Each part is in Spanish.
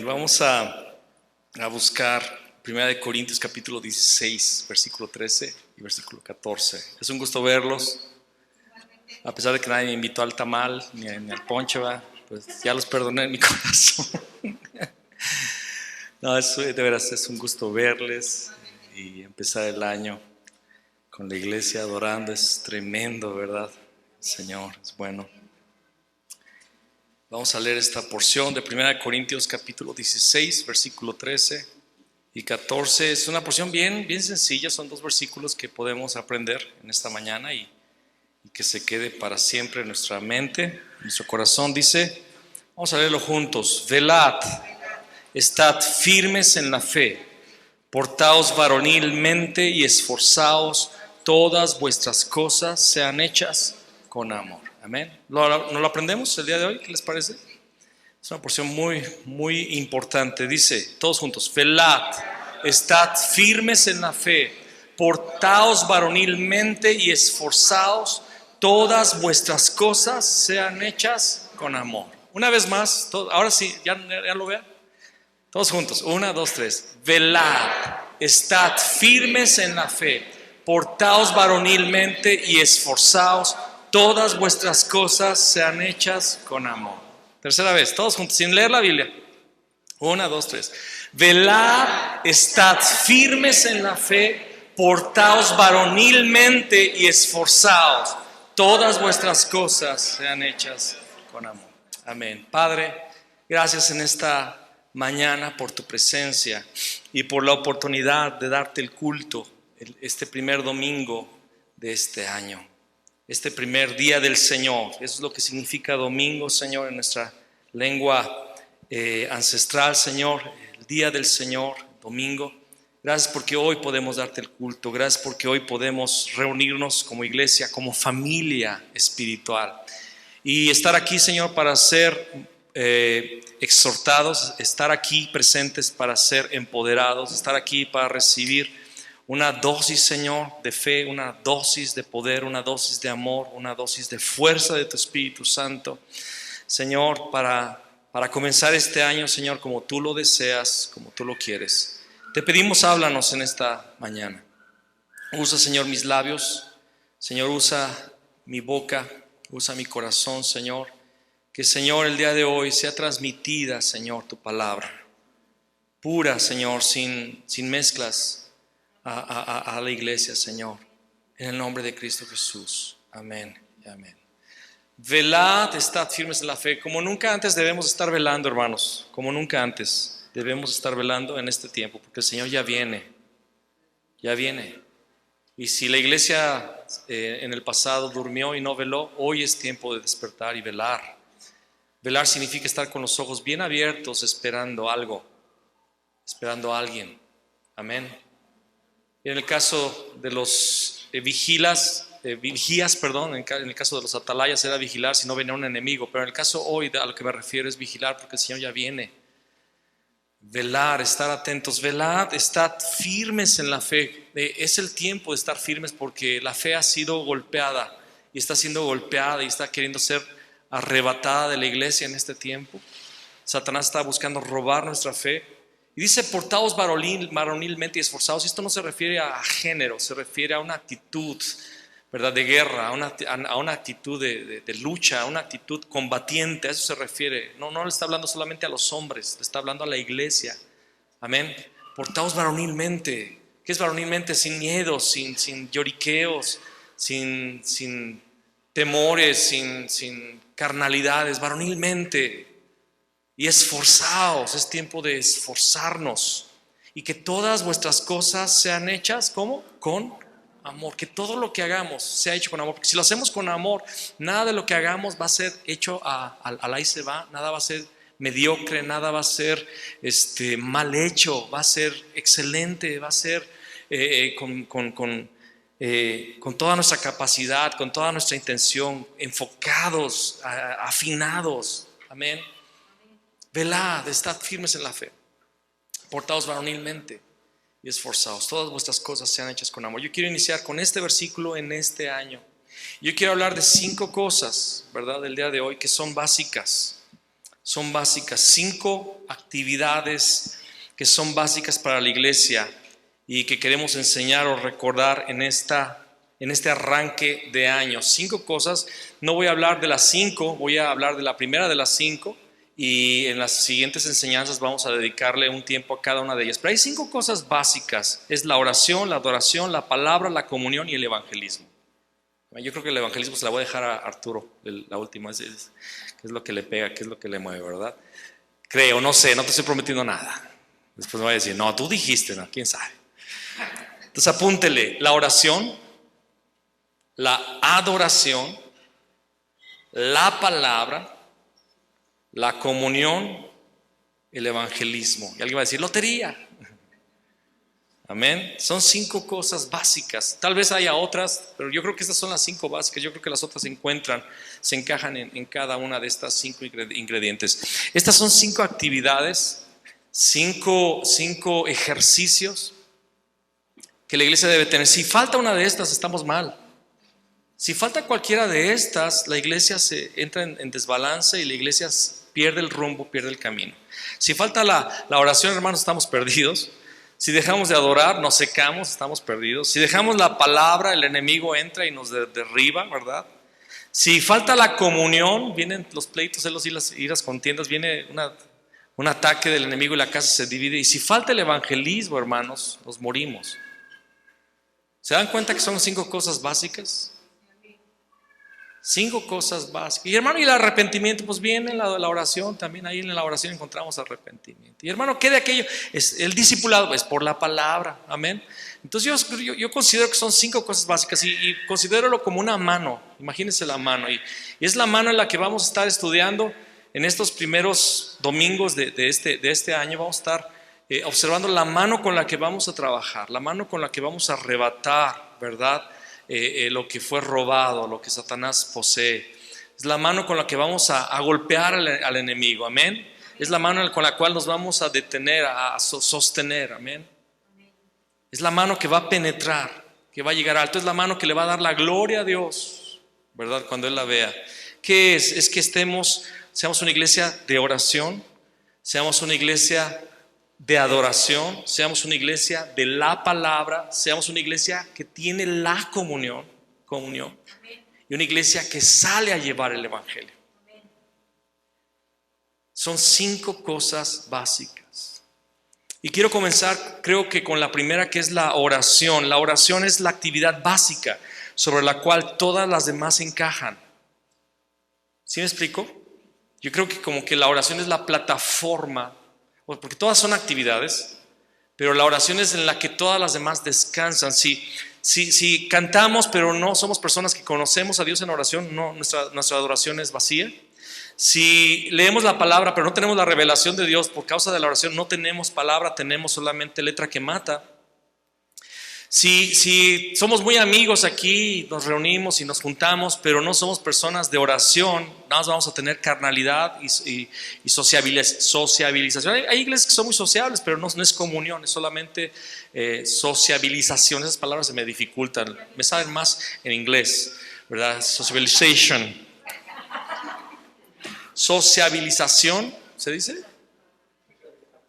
Vamos a buscar 1 Corintios capítulo 16, versículo 13 y versículo 14. Es un gusto verlos. A pesar de que nadie me invitó al tamal ni al ponche, pues ya los perdoné en mi corazón. No, de veras es un gusto verles y empezar el año con la iglesia adorando. Es tremendo, ¿verdad? Señor, es bueno. Vamos a leer esta porción de 1 Corintios capítulo 16, versículo 13 y 14. Es una porción bien sencilla, son 2 versículos que podemos aprender en esta mañana y que se quede para siempre en nuestra mente, en nuestro corazón. Dice, vamos a leerlo juntos: velad, estad firmes en la fe, portaos varonilmente y esforzaos, todas vuestras cosas sean hechas con amor. Amén. ¿No lo aprendemos el día de hoy? ¿Qué les parece? Es una porción muy importante. Dice, todos juntos: velad, estad firmes en la fe, portaos varonilmente y esforzaos, todas vuestras cosas sean hechas con amor. Una vez más, ahora sí, ya lo vean. Todos juntos, 1, 2, 3. Velad, estad firmes en la fe, portaos varonilmente y esforzaos, todas vuestras cosas sean hechas con amor. Tercera vez, todos juntos, sin leer la Biblia. 1, 2, 3. Velad, estad firmes en la fe, portaos varonilmente y esforzaos, todas vuestras cosas sean hechas con amor. Amén. Padre, gracias en esta mañana por tu presencia y por la oportunidad de darte el culto este primer domingo de este año. Este primer día del Señor, eso es lo que significa domingo, Señor, en nuestra lengua ancestral, Señor, el día del Señor, domingo. Gracias porque hoy podemos darte el culto, gracias porque hoy podemos reunirnos como iglesia, como familia espiritual y estar aquí, Señor, para ser exhortados, estar aquí presentes para ser empoderados, estar aquí para recibir una dosis, Señor, de fe, una dosis de poder, una dosis de amor, una dosis de fuerza de tu Espíritu Santo, Señor, para comenzar este año, Señor, como tú lo deseas, como tú lo quieres. Te pedimos, háblanos en esta mañana. Usa, Señor, mis labios, Señor, usa mi boca, usa mi corazón, Señor. Que, Señor, el día de hoy sea transmitida, Señor, tu palabra pura, Señor, sin mezclas, a la iglesia, Señor, en el nombre de Cristo Jesús. Amén y amén. Velad, estad firmes en la fe. Como nunca antes debemos estar velando, hermanos. Como nunca antes debemos estar velando en este tiempo, porque el Señor ya viene. Ya viene. Y si la iglesia en el pasado durmió y no veló, hoy es tiempo de despertar y velar. Velar significa estar con los ojos bien abiertos, esperando algo, esperando a alguien. Amén. En el caso de los vigías, en el caso de los atalayas era vigilar si no venía un enemigo, pero en el caso hoy a lo que me refiero es vigilar porque el Señor ya viene. Velar, estar atentos, velad, estad firmes en la fe. Es el tiempo de estar firmes porque la fe ha sido golpeada y está siendo golpeada y está queriendo ser arrebatada de la iglesia en este tiempo. Satanás está buscando robar nuestra fe. Y dice, portaos varonilmente y esforzados. Esto no se refiere a género, se refiere a una actitud, ¿verdad?, de guerra, a una actitud de lucha, a una actitud combatiente. A eso se refiere. No le está hablando solamente a los hombres, le está hablando a la iglesia. Amén. Portaos varonilmente. ¿Qué es varonilmente? Sin miedos, sin lloriqueos, sin temores, sin carnalidades. Varonilmente. Y esforzaos, es tiempo de esforzarnos y que todas vuestras cosas sean hechas, ¿cómo? Con amor, que todo lo que hagamos sea hecho con amor, porque si lo hacemos con amor, nada de lo que hagamos va a ser hecho al ahí se va, nada va a ser mediocre, nada va a ser mal hecho, va a ser excelente, va a ser con toda nuestra capacidad, con toda nuestra intención, enfocados, afinados, amén. Velad, estad firmes en la fe, portaos varonilmente y esforzados, todas vuestras cosas sean hechas con amor. Yo quiero iniciar con este versículo en este año. Yo quiero hablar de 5 cosas, ¿verdad?, del día de hoy que son básicas. Son básicas, 5 actividades que son básicas para la iglesia y que queremos enseñar o recordar en este arranque de año. 5 cosas, no voy a hablar de las 5, voy a hablar de la primera de las 5. Y en las siguientes enseñanzas vamos a dedicarle un tiempo a cada una de ellas. Pero hay 5 cosas básicas. Es la oración, la adoración, la palabra, la comunión y el evangelismo. Yo creo que el evangelismo se la voy a dejar a Arturo, la última. ¿Qué es lo que le pega? ¿Qué es lo que le mueve, verdad? Creo, no sé, no te estoy prometiendo nada. Después me va a decir, no, tú dijiste, no, quién sabe. Entonces apúntele, la oración, la adoración, la palabra, la comunión, el evangelismo. Y alguien va a decir, lotería. Amén. Son 5 cosas básicas. Tal vez haya otras, pero yo creo que estas son las 5 básicas. Yo creo que las otras se encajan en cada una de estas 5 ingredientes. Estas son 5 actividades, 5 ejercicios que la iglesia debe tener. Si falta una de estas, estamos mal. Si falta cualquiera de estas, la iglesia se entra en desbalance y la iglesia pierde el rumbo, pierde el camino. Si falta la oración, hermanos, estamos perdidos. Si dejamos de adorar, nos secamos, estamos perdidos. Si dejamos la palabra, el enemigo entra y nos derriba, ¿verdad? Si falta la comunión, vienen los pleitos, celos y las contiendas, viene un ataque del enemigo y la casa se divide. Y si falta el evangelismo, hermanos, nos morimos. ¿Se dan cuenta que son 5 cosas básicas? 5 cosas básicas. Y hermano, y el arrepentimiento, pues viene en la oración también. Ahí en la oración encontramos arrepentimiento. Y hermano, ¿qué de aquello? El discipulado es por la palabra, amén. Entonces yo considero que son 5 cosas básicas y considéralo como una mano. Imagínense la mano. Y es la mano en la que vamos a estar estudiando en estos primeros domingos de este año. Vamos a estar observando la mano con la que vamos a trabajar, la mano con la que vamos a arrebatar, ¿verdad? Lo que fue robado, lo que Satanás posee. Es la mano con la que vamos a golpear al enemigo, amén. Es la mano con la cual nos vamos a detener, a sostener, amén. Es la mano que va a penetrar, que va a llegar alto. Es la mano que le va a dar la gloria a Dios, ¿verdad? Cuando Él la vea. ¿Qué es? Es que seamos una iglesia de oración, seamos una iglesia de adoración, seamos una iglesia de la palabra, seamos una iglesia que tiene la comunión, y una iglesia que sale a llevar el evangelio. Son 5 cosas básicas. Y quiero comenzar, creo que con la primera, que es la oración. La oración es la actividad básica sobre la cual todas las demás encajan. ¿Sí me explico? Yo creo que como que la oración es la plataforma, porque todas son actividades, pero la oración es en la que todas las demás descansan. Si cantamos, pero no somos personas que conocemos a Dios en oración, no, nuestra adoración es vacía. Si leemos la palabra, pero no tenemos la revelación de Dios por causa de la oración, no tenemos palabra, tenemos solamente letra que mata. Si somos muy amigos aquí, nos reunimos y nos juntamos, pero no somos personas de oración, nada más vamos a tener carnalidad y sociabilización. Hay iglesias que son muy sociables, pero no es comunión, es solamente sociabilización. Esas palabras se me dificultan, me saben más en inglés, ¿verdad? Socialization. Sociabilización, ¿se dice?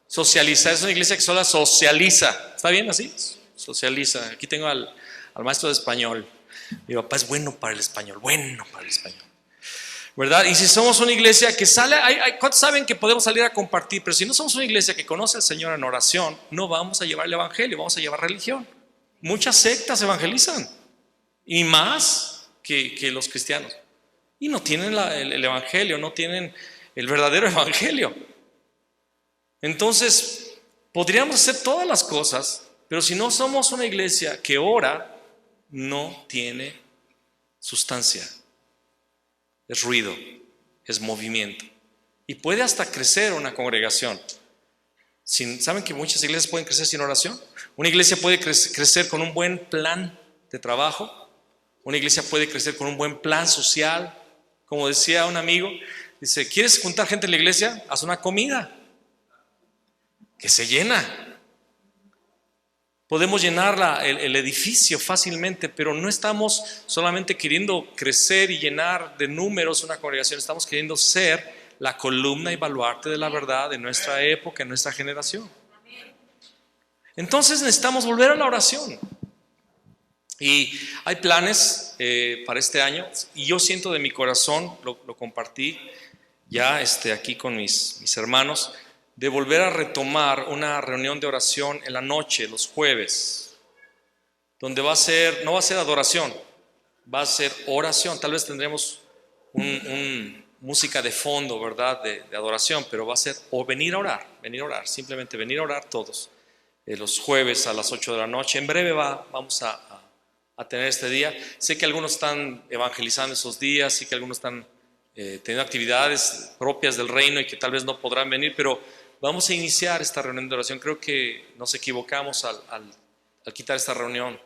Socializar, es una iglesia que solo socializa. ¿Está bien así? Socializa. Aquí tengo al maestro de español. Mi papá es bueno para el español, ¿verdad? Y si somos una iglesia que sale, ¿cuántos saben que podemos salir a compartir? Pero si no somos una iglesia que conoce al Señor en oración, no vamos a llevar el evangelio, vamos a llevar religión. Muchas sectas evangelizan, y más que los cristianos. Y no tienen el evangelio, no tienen el verdadero evangelio. Entonces, podríamos hacer todas las cosas, pero si no somos una iglesia que ora, no tiene sustancia. Es ruido, es movimiento. Y puede hasta crecer una congregación. ¿Saben que muchas iglesias pueden crecer sin oración? Una iglesia puede crecer con un buen plan de trabajo. Una iglesia puede crecer con un buen plan social. Como decía un amigo, dice, ¿quieres juntar gente en la iglesia? Haz una comida que se llena. Podemos llenar el edificio fácilmente, pero no estamos solamente queriendo crecer y llenar de números una congregación, estamos queriendo ser la columna y baluarte de la verdad de nuestra época, en nuestra generación. Entonces necesitamos volver a la oración. Y hay planes para este año, y yo siento de mi corazón, lo compartí ya aquí con mis hermanos, de volver a retomar una reunión de oración en la noche, los jueves, donde no va a ser adoración, va a ser oración. Tal vez tendremos música de fondo, ¿verdad? De adoración, pero va a ser venir a orar, simplemente venir a orar todos, los jueves a las 8 de la noche. En breve vamos a tener este día. Sé que algunos están evangelizando esos días, sé que algunos están teniendo actividades propias del reino y que tal vez no podrán venir, pero vamos a iniciar esta reunión de oración. Creo que nos equivocamos al quitar esta reunión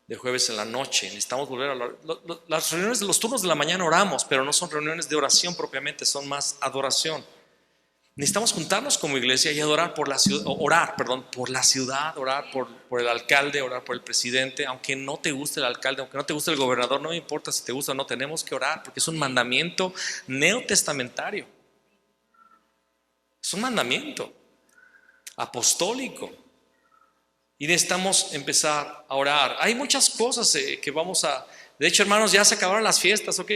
de jueves en la noche. Necesitamos volver a las reuniones de los turnos de la mañana oramos, pero no son reuniones de oración propiamente, son más adoración. Necesitamos juntarnos como iglesia y orar por la ciudad, orar por el alcalde, orar por el presidente. Aunque no te guste el alcalde, aunque no te guste el gobernador, no me importa si te gusta o no, tenemos que orar porque es un mandamiento neotestamentario. Es un mandamiento apostólico. Y necesitamos empezar a orar. Hay muchas cosas que vamos a... De hecho, hermanos, ya se acabaron las fiestas, ¿ok?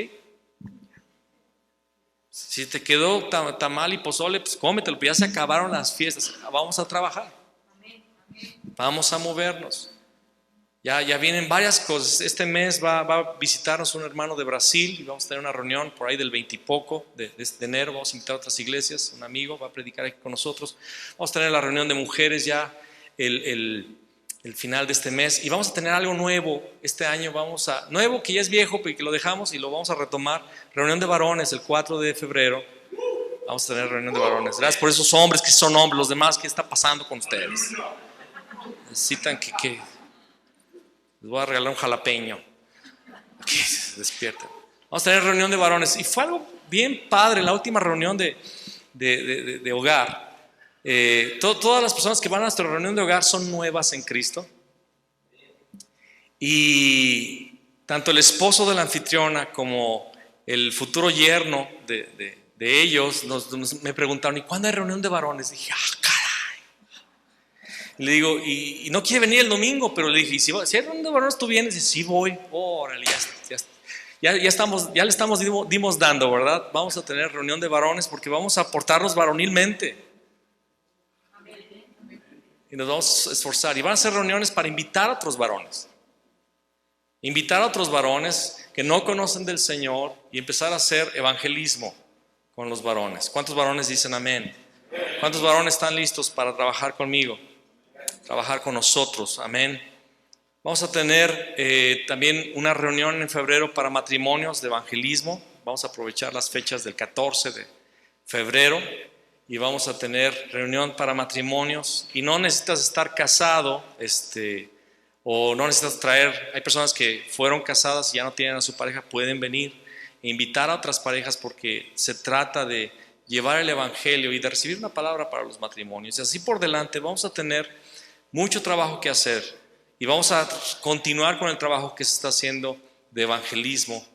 Si te quedó tamal y pozole, pues cómetelo, ya se acabaron las fiestas. Vamos a trabajar. Vamos a movernos. Ya vienen varias cosas. Este mes va a visitarnos un hermano de Brasil y vamos a tener una reunión por ahí del 20 y poco de enero. Vamos a invitar a otras iglesias. Un amigo va a predicar aquí con nosotros. Vamos a tener la reunión de mujeres ya el final de este mes, y vamos a tener algo nuevo este año. Nuevo que ya es viejo, pero que lo dejamos y lo vamos a retomar. Reunión de varones el 4 de febrero. Vamos a tener reunión de varones. Gracias por esos hombres que son hombres. Los demás, ¿qué está pasando con ustedes? Necesitan que les voy a regalar un jalapeño, que se despierten. Vamos a tener reunión de varones, y fue algo bien padre la última reunión de hogar. Todas las personas que van a nuestra reunión de hogar son nuevas en Cristo, y tanto el esposo de la anfitriona como el futuro yerno de ellos me preguntaron, ¿y cuándo hay reunión de varones? Y dije, caray. Y le digo, y no quiere venir el domingo, pero le dije, si hay reunión de varones tú vienes. Y sí voy. Órale, ya le estamos dando, ¿verdad? Vamos a tener reunión de varones porque vamos a aportarnos varonilmente. Y nos vamos a esforzar. Y van a ser reuniones para invitar a otros varones. Invitar a otros varones que no conocen del Señor y empezar a hacer evangelismo con los varones. ¿Cuántos varones dicen amén? ¿Cuántos varones están listos para trabajar conmigo? Trabajar con nosotros, amén. Vamos a tener también una reunión en febrero para matrimonios de evangelismo. Vamos a aprovechar las fechas del 14 de febrero y vamos a tener reunión para matrimonios. Y no necesitas estar casado, o no necesitas traer. Hay personas que fueron casadas y ya no tienen a su pareja, pueden venir e invitar a otras parejas, porque se trata de llevar el evangelio y de recibir una palabra para los matrimonios. Y así por delante vamos a tener mucho trabajo que hacer, y vamos a continuar con el trabajo que se está haciendo de evangelismo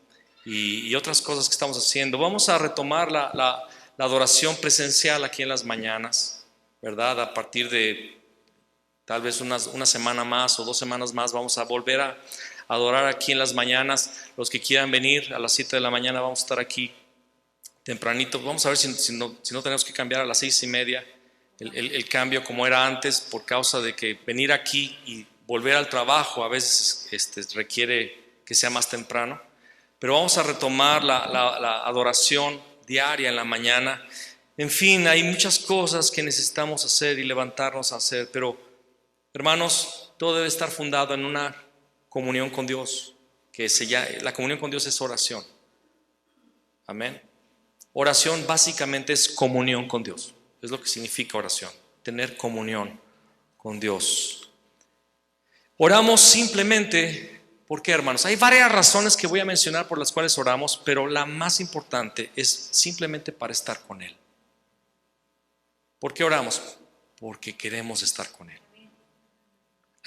y otras cosas que estamos haciendo. Vamos a retomar la adoración presencial aquí en las mañanas, ¿verdad? A partir de tal vez una semana más o 2 semanas más vamos a volver a adorar aquí en las mañanas. Los que quieran venir a las 7 de la mañana vamos a estar aquí tempranito. Vamos a ver si no tenemos que cambiar a las 6:30 el cambio como era antes, por causa de que venir aquí y volver al trabajo a veces requiere que sea más temprano. Pero vamos a retomar la adoración diaria en la mañana. En fin, hay muchas cosas que necesitamos hacer y levantarnos a hacer, pero hermanos, todo debe estar fundado en una comunión con Dios, la comunión con Dios es oración. Amén. Oración básicamente es comunión con Dios. Es lo que significa oración, tener comunión con Dios. Oramos simplemente, ¿por qué, hermanos? Hay varias razones que voy a mencionar por las cuales oramos, pero la más importante es simplemente para estar con Él. ¿Por qué oramos? Porque queremos estar con Él.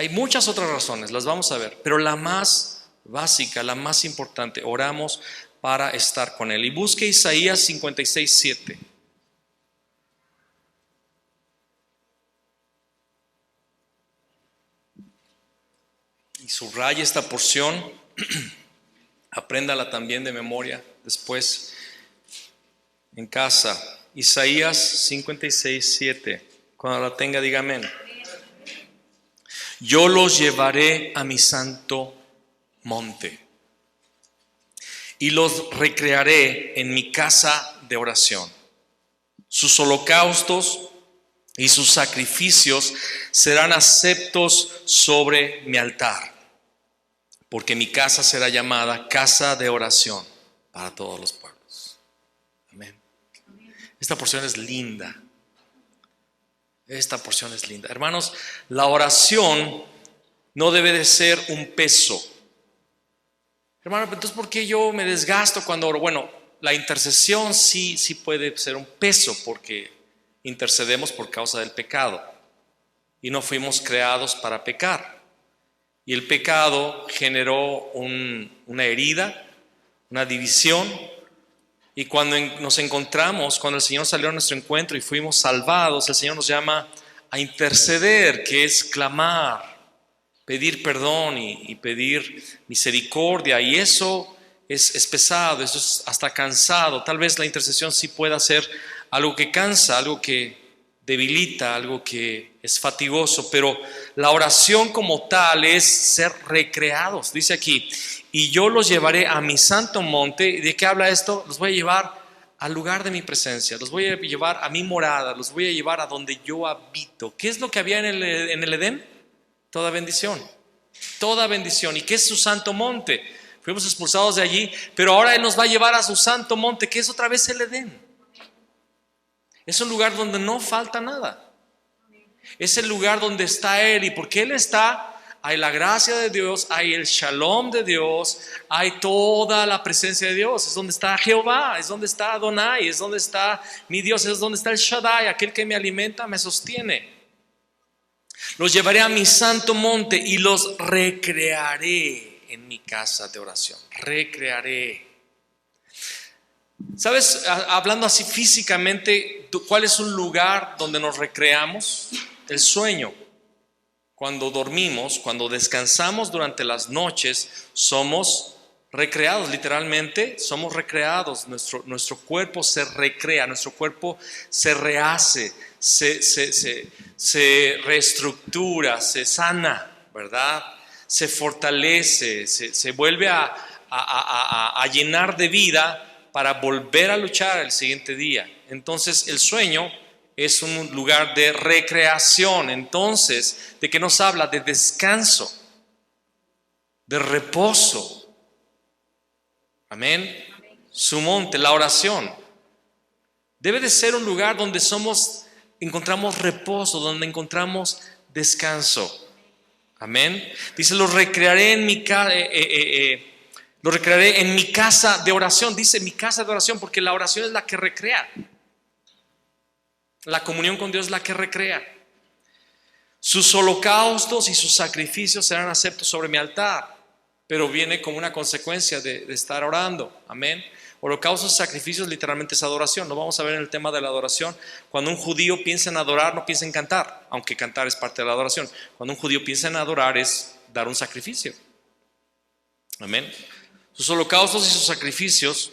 Hay muchas otras razones, las vamos a ver, pero la más básica, la más importante, oramos para estar con Él. Y busque Isaías 56:7. Y subraya esta porción, apréndala también de memoria después en casa. Isaías 56:7. Cuando la tenga, diga amén. Yo los llevaré a mi santo monte y los recrearé en mi casa de oración. Sus holocaustos y sus sacrificios serán aceptos sobre mi altar, porque mi casa será llamada casa de oración para todos los pueblos. Amén. Esta porción es linda. Esta porción es linda. Hermanos, la oración no debe de ser un peso. Hermano, entonces ¿por qué yo me desgasto cuando oro? Bueno, la intercesión sí puede ser un peso, porque intercedemos por causa del pecado y no fuimos creados para pecar. Y el pecado generó una herida, una división. Y cuando nos encontramos, cuando el Señor salió a nuestro encuentro y fuimos salvados, el Señor nos llama a interceder, que es clamar, pedir perdón y pedir misericordia. Y eso es pesado, eso es hasta cansado. Tal vez la intercesión sí pueda ser algo que cansa, algo que debilita, algo que es fatigoso, pero la oración como tal es ser recreados. Dice aquí, y yo los llevaré a mi santo monte. ¿De qué habla esto? Los voy a llevar al lugar de mi presencia, los voy a llevar a mi morada, los voy a llevar a donde yo habito. ¿Qué es lo que había en el Edén? Toda bendición, toda bendición. ¿Y qué es su santo monte? Fuimos expulsados de allí, pero ahora Él nos va a llevar a su santo monte, que es otra vez el Edén. Es un lugar donde no falta nada. Es el lugar donde está Él, y porque Él está, hay la gracia de Dios, hay el shalom de Dios, hay toda la presencia de Dios. Es donde está Jehová, es donde está Adonai, es donde está mi Dios, es donde está el Shaddai, aquel que me alimenta, me sostiene. Los llevaré a mi santo monte y los recrearé en mi casa de oración. Recrearé. ¿Sabes? Hablando así físicamente, ¿cuál es un lugar donde nos recreamos? El sueño. Cuando dormimos, cuando descansamos durante las noches, somos recreados, literalmente somos recreados. Nuestro cuerpo se recrea, nuestro cuerpo se rehace, se reestructura, se sana, ¿verdad? Se fortalece, se vuelve a llenar de vida para volver a luchar el siguiente día. Entonces el sueño es un lugar de recreación. Entonces, ¿de qué nos habla? De descanso, de reposo. Amén. Su monte, la oración, debe de ser un lugar donde encontramos reposo, donde encontramos descanso. Amén. Dice, los recrearé en mi casa de oración. Dice mi casa de oración, porque la oración es la que recrea. La comunión con Dios es la que recrea. Sus holocaustos y sus sacrificios serán aceptos sobre mi altar. Pero viene como una consecuencia de estar orando. Amén. Holocaustos y sacrificios literalmente es adoración. Lo vamos a ver en el tema de la adoración. Cuando un judío piensa en adorar, no piensa en cantar, aunque cantar es parte de la adoración. Cuando un judío piensa en adorar, es dar un sacrificio. Amén. Sus holocaustos y sus sacrificios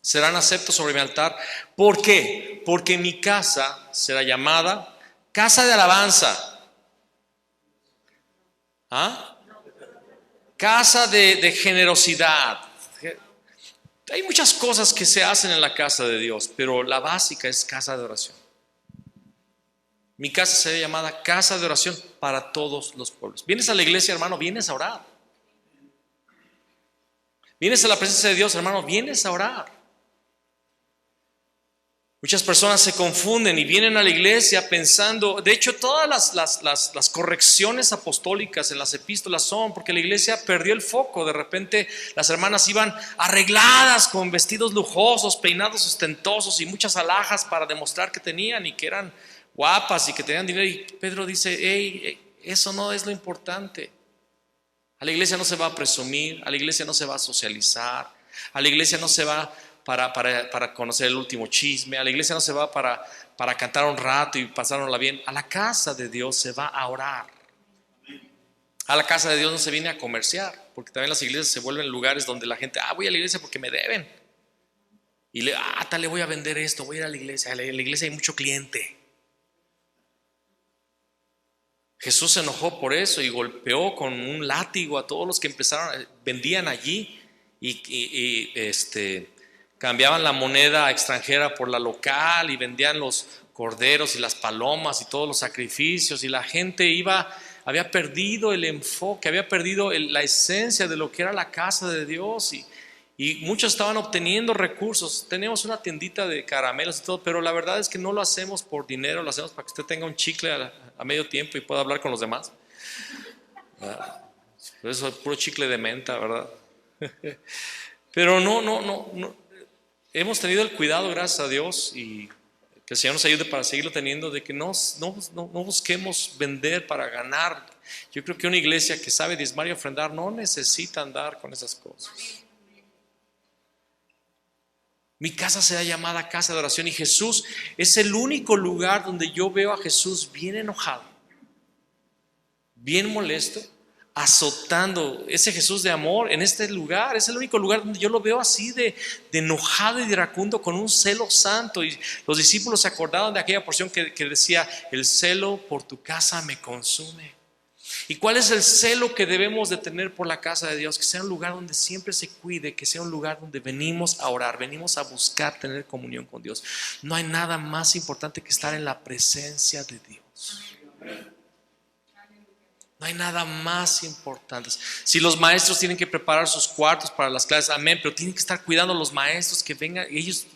serán aceptos sobre mi altar. ¿Por qué? Porque mi casa será llamada casa de alabanza. ¿Ah? Casa de generosidad. Hay muchas cosas que se hacen en la casa de Dios, pero la básica es casa de oración. Mi casa será llamada casa de oración para todos los pueblos. ¿Vienes a la iglesia, hermano? Vienes a orar. Vienes a la presencia de Dios, hermano, vienes a orar. Muchas personas se confunden y vienen a la iglesia pensando, de hecho todas las correcciones apostólicas en las epístolas son porque la iglesia perdió el foco. De repente las hermanas iban arregladas con vestidos lujosos, peinados ostentosos y muchas alhajas para demostrar que tenían y que eran guapas y que tenían dinero. Y Pedro dice, hey, eso no es lo importante. A la iglesia no se va a presumir, a la iglesia no se va a socializar, a la iglesia no se va para conocer el último chisme, a la iglesia no se va para cantar un rato y pasárnosla bien. A la casa de Dios se va a orar. A la casa de Dios no se viene a comerciar, porque también las iglesias se vuelven lugares donde la gente, voy a la iglesia porque me deben. Y tal, le voy a vender esto, voy a ir a la iglesia. En la iglesia hay mucho cliente. Jesús se enojó por eso y golpeó con un látigo a todos los que vendían allí y cambiaban la moneda extranjera por la local y vendían los corderos y las palomas y todos los sacrificios, y la gente había perdido el enfoque, había perdido la esencia de lo que era la casa de Dios, y muchos estaban obteniendo recursos. Tenemos una tiendita de caramelos y todo, pero la verdad es que no lo hacemos por dinero, lo hacemos para que usted tenga un chicle a medio tiempo y pueda hablar con los demás. Eso es puro chicle de menta, ¿verdad? Pero no. Hemos tenido el cuidado, gracias a Dios, y que el Señor nos ayude para seguirlo teniendo, de que no busquemos vender para ganar. Yo creo que una iglesia que sabe diezmar y ofrendar no necesita andar con esas cosas. Mi casa será llamada casa de oración, y Jesús es el único lugar donde yo veo a Jesús bien enojado, bien molesto, azotando. Ese Jesús de amor en este lugar es el único lugar donde yo lo veo así de enojado y de iracundo, con un celo santo. Y los discípulos se acordaron de aquella porción que decía: el celo por tu casa me consume. ¿Y cuál es el celo que debemos de tener por la casa de Dios? Que sea un lugar donde siempre se cuide, que sea un lugar donde venimos a orar, venimos a buscar tener comunión con Dios. No hay nada más importante que estar en la presencia de Dios. No hay nada más importante. Si los maestros tienen que preparar sus cuartos para las clases, amén, pero tienen que estar cuidando a los maestros que vengan.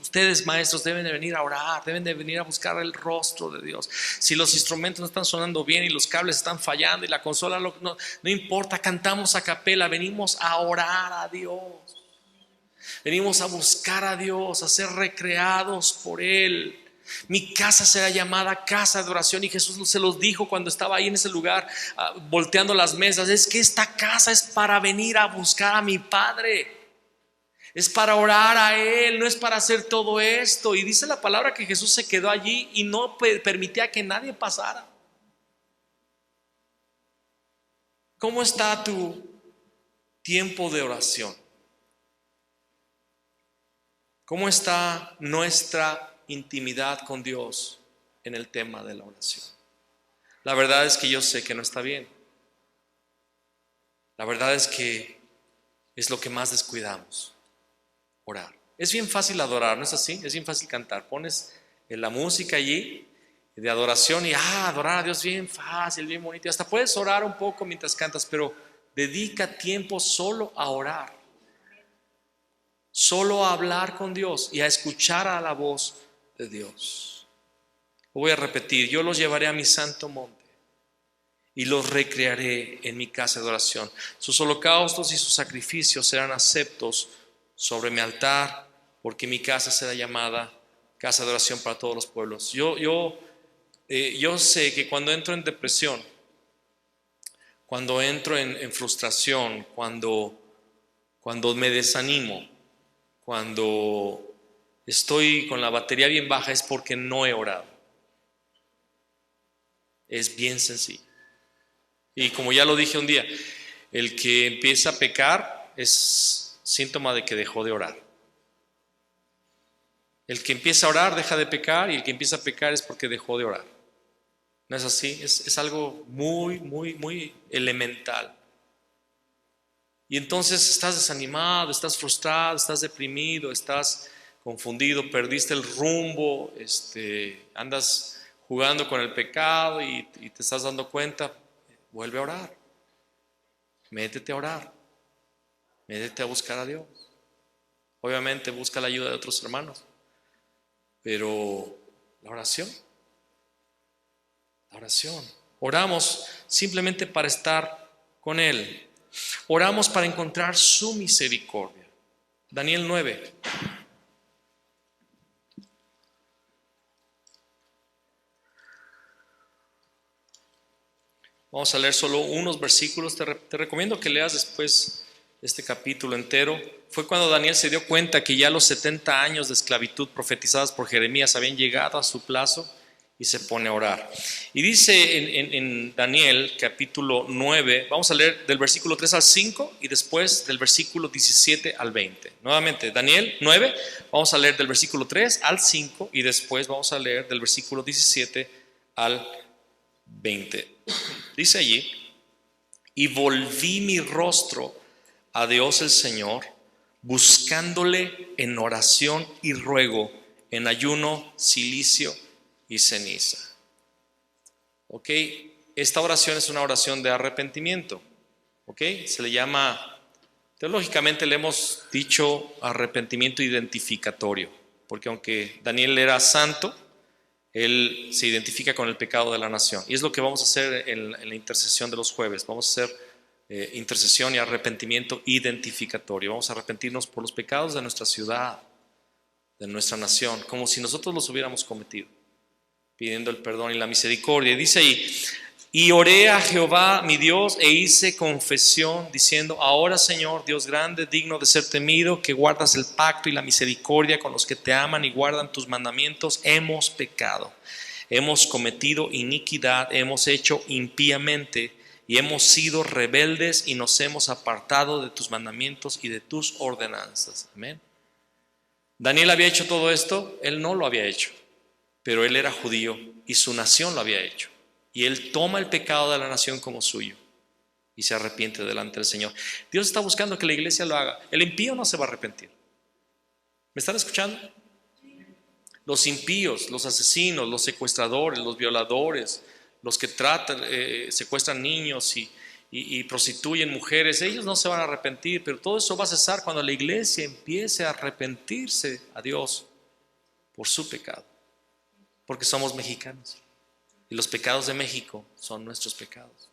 Ustedes maestros deben de venir a orar, deben de venir a buscar el rostro de Dios. Si los instrumentos no están sonando bien y los cables están fallando y la consola no importa, cantamos a capela, venimos a orar a Dios. Venimos a buscar a Dios, a ser recreados por Él. Mi casa será llamada casa de oración, y Jesús se los dijo cuando estaba ahí en ese lugar, volteando las mesas: es que esta casa es para venir a buscar a mi Padre, es para orar a Él, no es para hacer todo esto. Y dice la palabra que Jesús se quedó allí y no permitía que nadie pasara. ¿Cómo está tu tiempo de oración? ¿Cómo está nuestra intimidad con Dios en el tema de la oración? La verdad es que yo sé que no está bien. La verdad es que es lo que más descuidamos: orar. Es bien fácil adorar, ¿no es así? Es bien fácil cantar. Pones la música allí de adoración y adorar a Dios bien fácil, bien bonito. Y hasta puedes orar un poco mientras cantas, pero dedica tiempo solo a orar, solo a hablar con Dios y a escuchar a la voz de Dios. Lo voy a repetir: yo los llevaré a mi santo monte y los recrearé en mi casa de oración. Sus holocaustos y sus sacrificios serán aceptos sobre mi altar, porque mi casa será llamada casa de oración para todos los pueblos. Yo sé que cuando entro en depresión, cuando entro en frustración, cuando me desanimo, cuando estoy con la batería bien baja, es porque no he orado. Es bien sencillo. Y como ya lo dije un día, el que empieza a pecar es síntoma de que dejó de orar. El que empieza a orar deja de pecar, y el que empieza a pecar es porque dejó de orar. ¿No es así? Es algo muy, muy, muy elemental. Y entonces estás desanimado, estás frustrado, estás deprimido, estás confundido, perdiste el rumbo, andas jugando con el pecado y te estás dando cuenta. Vuelve a orar, métete a orar. métete a buscar a Dios. Obviamente busca la ayuda de otros hermanos, pero la oración. Oramos simplemente para estar con Él. Oramos para encontrar su misericordia. Daniel 9. Vamos a leer solo unos versículos. Te recomiendo que leas después este capítulo entero. Fue cuando Daniel se dio cuenta que ya los 70 años de esclavitud profetizadas por Jeremías habían llegado a su plazo y se pone a orar. Y dice en Daniel capítulo 9, vamos a leer del versículo 3 al 5 y después del versículo 17 al 20. Nuevamente, Daniel 9, vamos a leer del versículo 3 al 5 y después vamos a leer del versículo 17 al 20. Dice allí: y volví mi rostro a Dios el Señor, buscándole en oración y ruego, en ayuno, cilicio y ceniza. Ok, esta oración es una oración de arrepentimiento. Ok, se le llama, teológicamente le hemos dicho arrepentimiento identificatorio, porque aunque Daniel era santo, él se identifica con el pecado de la nación. Y es lo que vamos a hacer en la intercesión de los jueves. Vamos a hacer intercesión y arrepentimiento identificatorio. Vamos a arrepentirnos por los pecados de nuestra ciudad, de nuestra nación, como si nosotros los hubiéramos cometido, pidiendo el perdón y la misericordia. Y dice ahí: y oré a Jehová mi Dios e hice confesión diciendo: ahora, Señor, Dios grande, digno de ser temido, que guardas el pacto y la misericordia con los que te aman y guardan tus mandamientos, hemos pecado, hemos cometido iniquidad, hemos hecho impíamente y hemos sido rebeldes y nos hemos apartado de tus mandamientos y de tus ordenanzas. Amén. Daniel había hecho todo esto. Él no lo había hecho, pero él era judío y su nación lo había hecho. Y él toma el pecado de la nación como suyo y se arrepiente delante del Señor. Dios está buscando que la iglesia lo haga. El impío no se va a arrepentir. ¿Me están escuchando? Los impíos, los asesinos, los secuestradores, los violadores, los que secuestran niños y prostituyen mujeres, ellos no se van a arrepentir, pero todo eso va a cesar cuando la iglesia empiece a arrepentirse a Dios por su pecado, porque somos mexicanos y los pecados de México son nuestros pecados.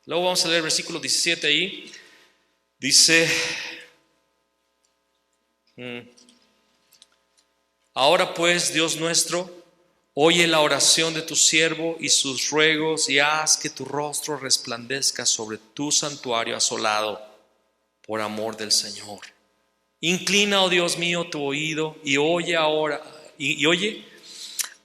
Luego vamos a leer el versículo 17 ahí. Dice: ahora pues, Dios nuestro, oye la oración de tu siervo y sus ruegos, y haz que tu rostro resplandezca sobre tu santuario asolado, por amor del Señor. Inclina, oh Dios mío, tu oído y oye ahora, y oye,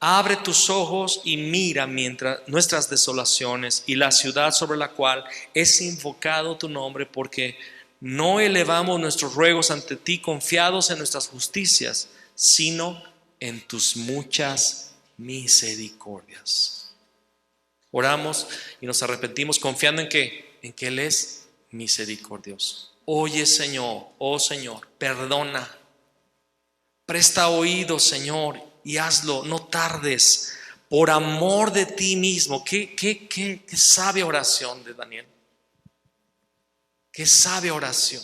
abre tus ojos y mira mientras nuestras desolaciones y la ciudad sobre la cual es invocado tu nombre, porque no elevamos nuestros ruegos ante ti confiados en nuestras justicias, sino en tus muchas misericordias. Oramos y nos arrepentimos confiando en que Él es misericordioso. Oye, Señor, oh Señor, perdona, presta oído, Señor, y hazlo, no tardes, por amor de ti mismo. Qué sabia oración de Daniel. Qué sabia oración.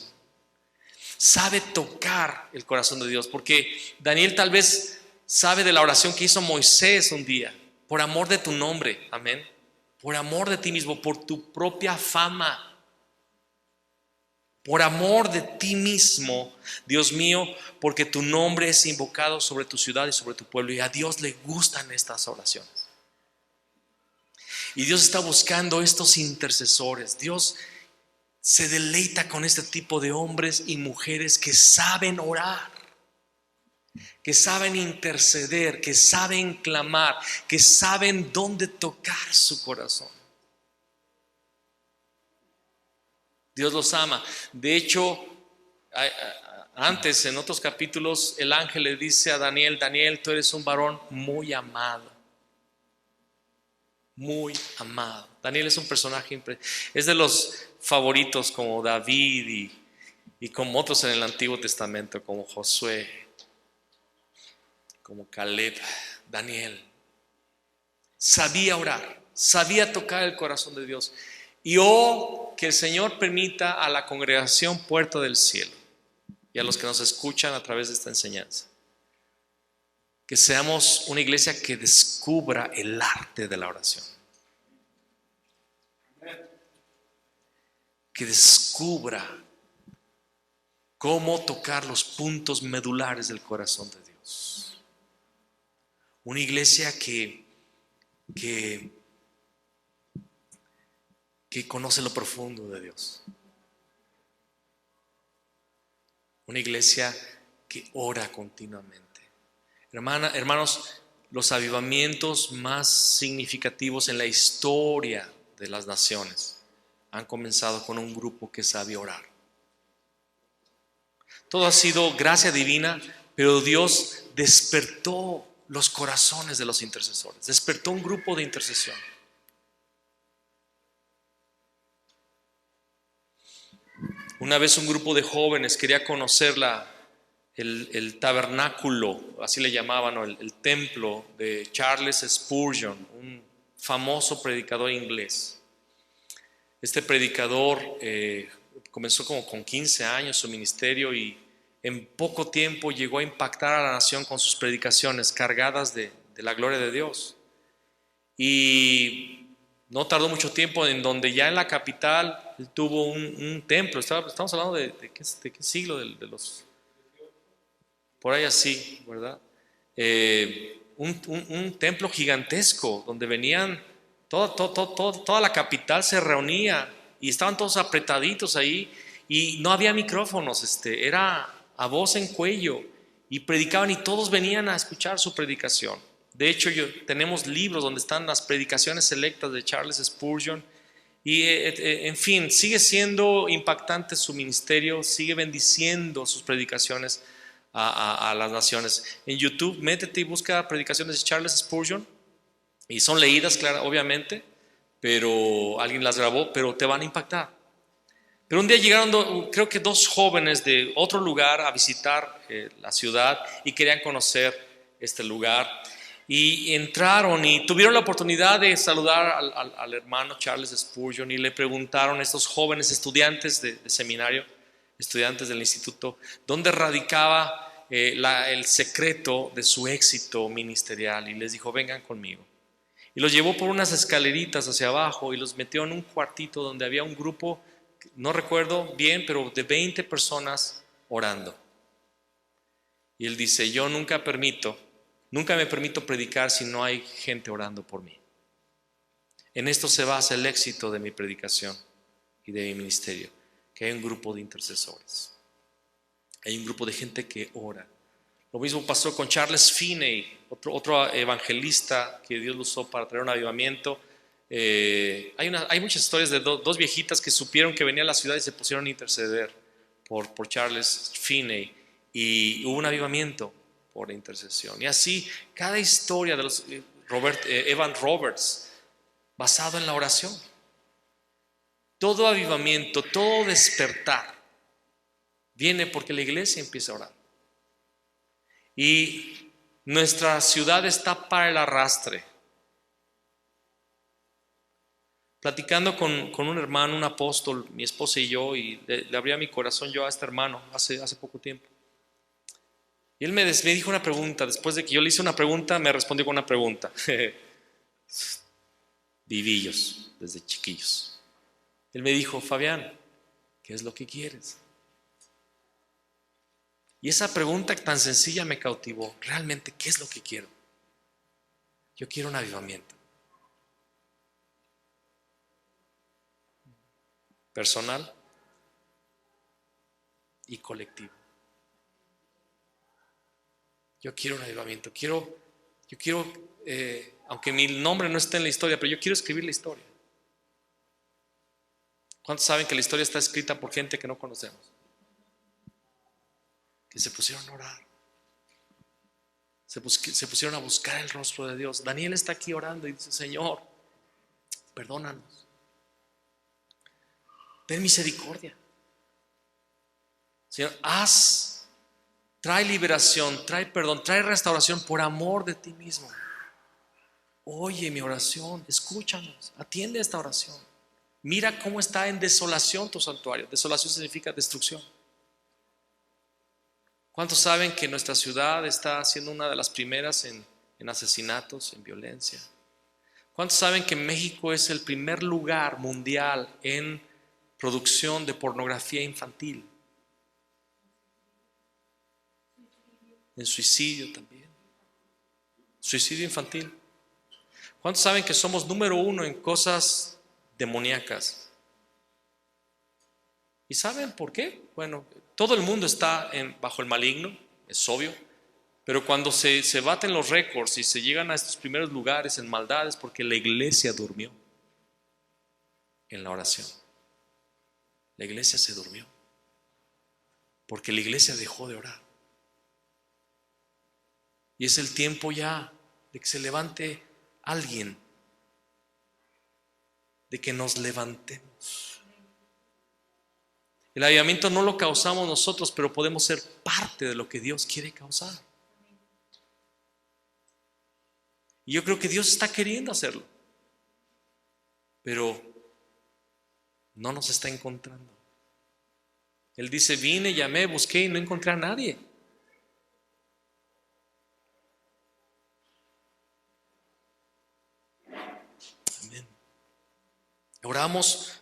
Sabe tocar el corazón de Dios, porque Daniel tal vez sabe de la oración que hizo Moisés un día: por amor de tu nombre, amén, por amor de ti mismo, por tu propia fama, por amor de ti mismo, Dios mío, porque tu nombre es invocado sobre tu ciudad y sobre tu pueblo. Y a Dios le gustan estas oraciones, y Dios está buscando estos intercesores. Dios se deleita con este tipo de hombres y mujeres que saben orar, que saben interceder, que saben clamar, que saben dónde tocar su corazón. Dios los ama. De hecho, antes en otros capítulos el ángel le dice a Daniel: Daniel, tú eres un varón muy amado. Muy amado. Daniel es un personaje es de los favoritos, como David y como otros en el Antiguo Testamento, como Josué, como Caleb. Daniel sabía orar, sabía tocar el corazón de Dios, Y que el Señor permita a la congregación Puerta del Cielo y a los que nos escuchan a través de esta enseñanza, que seamos una iglesia que descubra el arte de la oración, que descubra cómo tocar los puntos medulares del corazón de Dios. Una iglesia que conoce lo profundo de Dios. Una iglesia que ora continuamente. Hermanos, los avivamientos más significativos en la historia de las naciones han comenzado con un grupo que sabe orar. Todo ha sido gracia divina, pero Dios despertó los corazones de los intercesores, despertó un grupo de intercesión. Una vez un grupo de jóvenes quería conocer el tabernáculo, así le llamaban, ¿no? el templo de Charles Spurgeon, un famoso predicador inglés. Este predicador comenzó como con 15 años su ministerio y en poco tiempo llegó a impactar a la nación con sus predicaciones cargadas de la gloria de Dios. Y no tardó mucho tiempo en donde ya en la capital tuvo un templo. Estamos hablando de qué siglo, de los... Por ahí así, ¿verdad? Un templo gigantesco donde venían, toda la capital se reunía y estaban todos apretaditos ahí y no había micrófonos, era a voz en cuello y predicaban y todos venían a escuchar su predicación. De hecho, tenemos libros donde están las predicaciones selectas de Charles Spurgeon y en fin, sigue siendo impactante su ministerio, sigue bendiciendo sus predicaciones a las naciones. En YouTube, métete y busca predicaciones de Charles Spurgeon y son leídas, claro, obviamente, pero alguien las grabó, pero te van a impactar. Pero un día llegaron, creo que 2 jóvenes de otro lugar a visitar la ciudad y querían conocer este lugar. Y entraron y tuvieron la oportunidad de saludar al hermano Charles Spurgeon y le preguntaron a estos jóvenes estudiantes de seminario, estudiantes del instituto, dónde radicaba el secreto de su éxito ministerial. Y les dijo, vengan conmigo. Y los llevó por unas escaleritas hacia abajo y los metió en un cuartito donde había un grupo, no recuerdo bien, pero de 20 personas orando. Y él dice, yo nunca me permito predicar si no hay gente orando por mí. En esto se basa el éxito de mi predicación y de mi ministerio, que hay un grupo de intercesores. Hay un grupo de gente que ora. Lo mismo pasó con Charles Finney, otro evangelista que Dios lo usó para traer un avivamiento. Hay muchas historias de dos viejitas que supieron que venía a la ciudad y se pusieron a interceder por Charles Finney y hubo un avivamiento por intercesión. Y así cada historia de los Evan Roberts, basado en la oración. Todo avivamiento, todo despertar viene porque la iglesia empieza a orar. Y nuestra ciudad está para el arrastre. Platicando con un hermano, un apóstol, mi esposa y yo, y le abría mi corazón yo a este hermano hace poco tiempo. Y él me dijo una pregunta. Después de que yo le hice una pregunta, me respondió con una pregunta. Vivillos, desde chiquillos. Él me dijo, Fabián, ¿qué es lo que quieres? Y esa pregunta tan sencilla me cautivó. Realmente, ¿qué es lo que quiero? Yo quiero un avivamiento. Personal y colectivo. Yo quiero un avivamiento. Yo quiero, aunque mi nombre no esté en la historia, pero yo quiero escribir la historia. ¿Cuántos saben que la historia está escrita por gente que no conocemos? Que se pusieron a orar. Se pusieron a buscar el rostro de Dios. Daniel está aquí orando y dice, Señor, perdónanos. Ten misericordia. Señor, trae liberación, trae perdón, trae restauración por amor de ti mismo. Oye mi oración, escúchanos, atiende esta oración. Mira cómo está en desolación tu santuario. Desolación significa destrucción. ¿Cuántos saben que nuestra ciudad está siendo una de las primeras en asesinatos, en violencia? ¿Cuántos saben que México es el primer lugar mundial en producción de pornografía infantil? En suicidio también. Suicidio infantil. ¿Cuántos saben que somos número 1 en cosas demoníacas? ¿Y saben por qué? Bueno, todo el mundo está bajo el maligno, es obvio, pero cuando se baten los récords y se llegan a estos primeros lugares en maldades, porque la iglesia durmió en la oración. La iglesia se durmió porque la iglesia dejó de orar. Y es el tiempo ya de que se levante alguien, de que nos levantemos. El avivamiento no lo causamos nosotros, pero podemos ser parte de lo que Dios quiere causar. Y yo creo que Dios está queriendo hacerlo, pero no nos está encontrando. Él dice: vine, llamé, busqué y no encontré a nadie. Amén. Oramos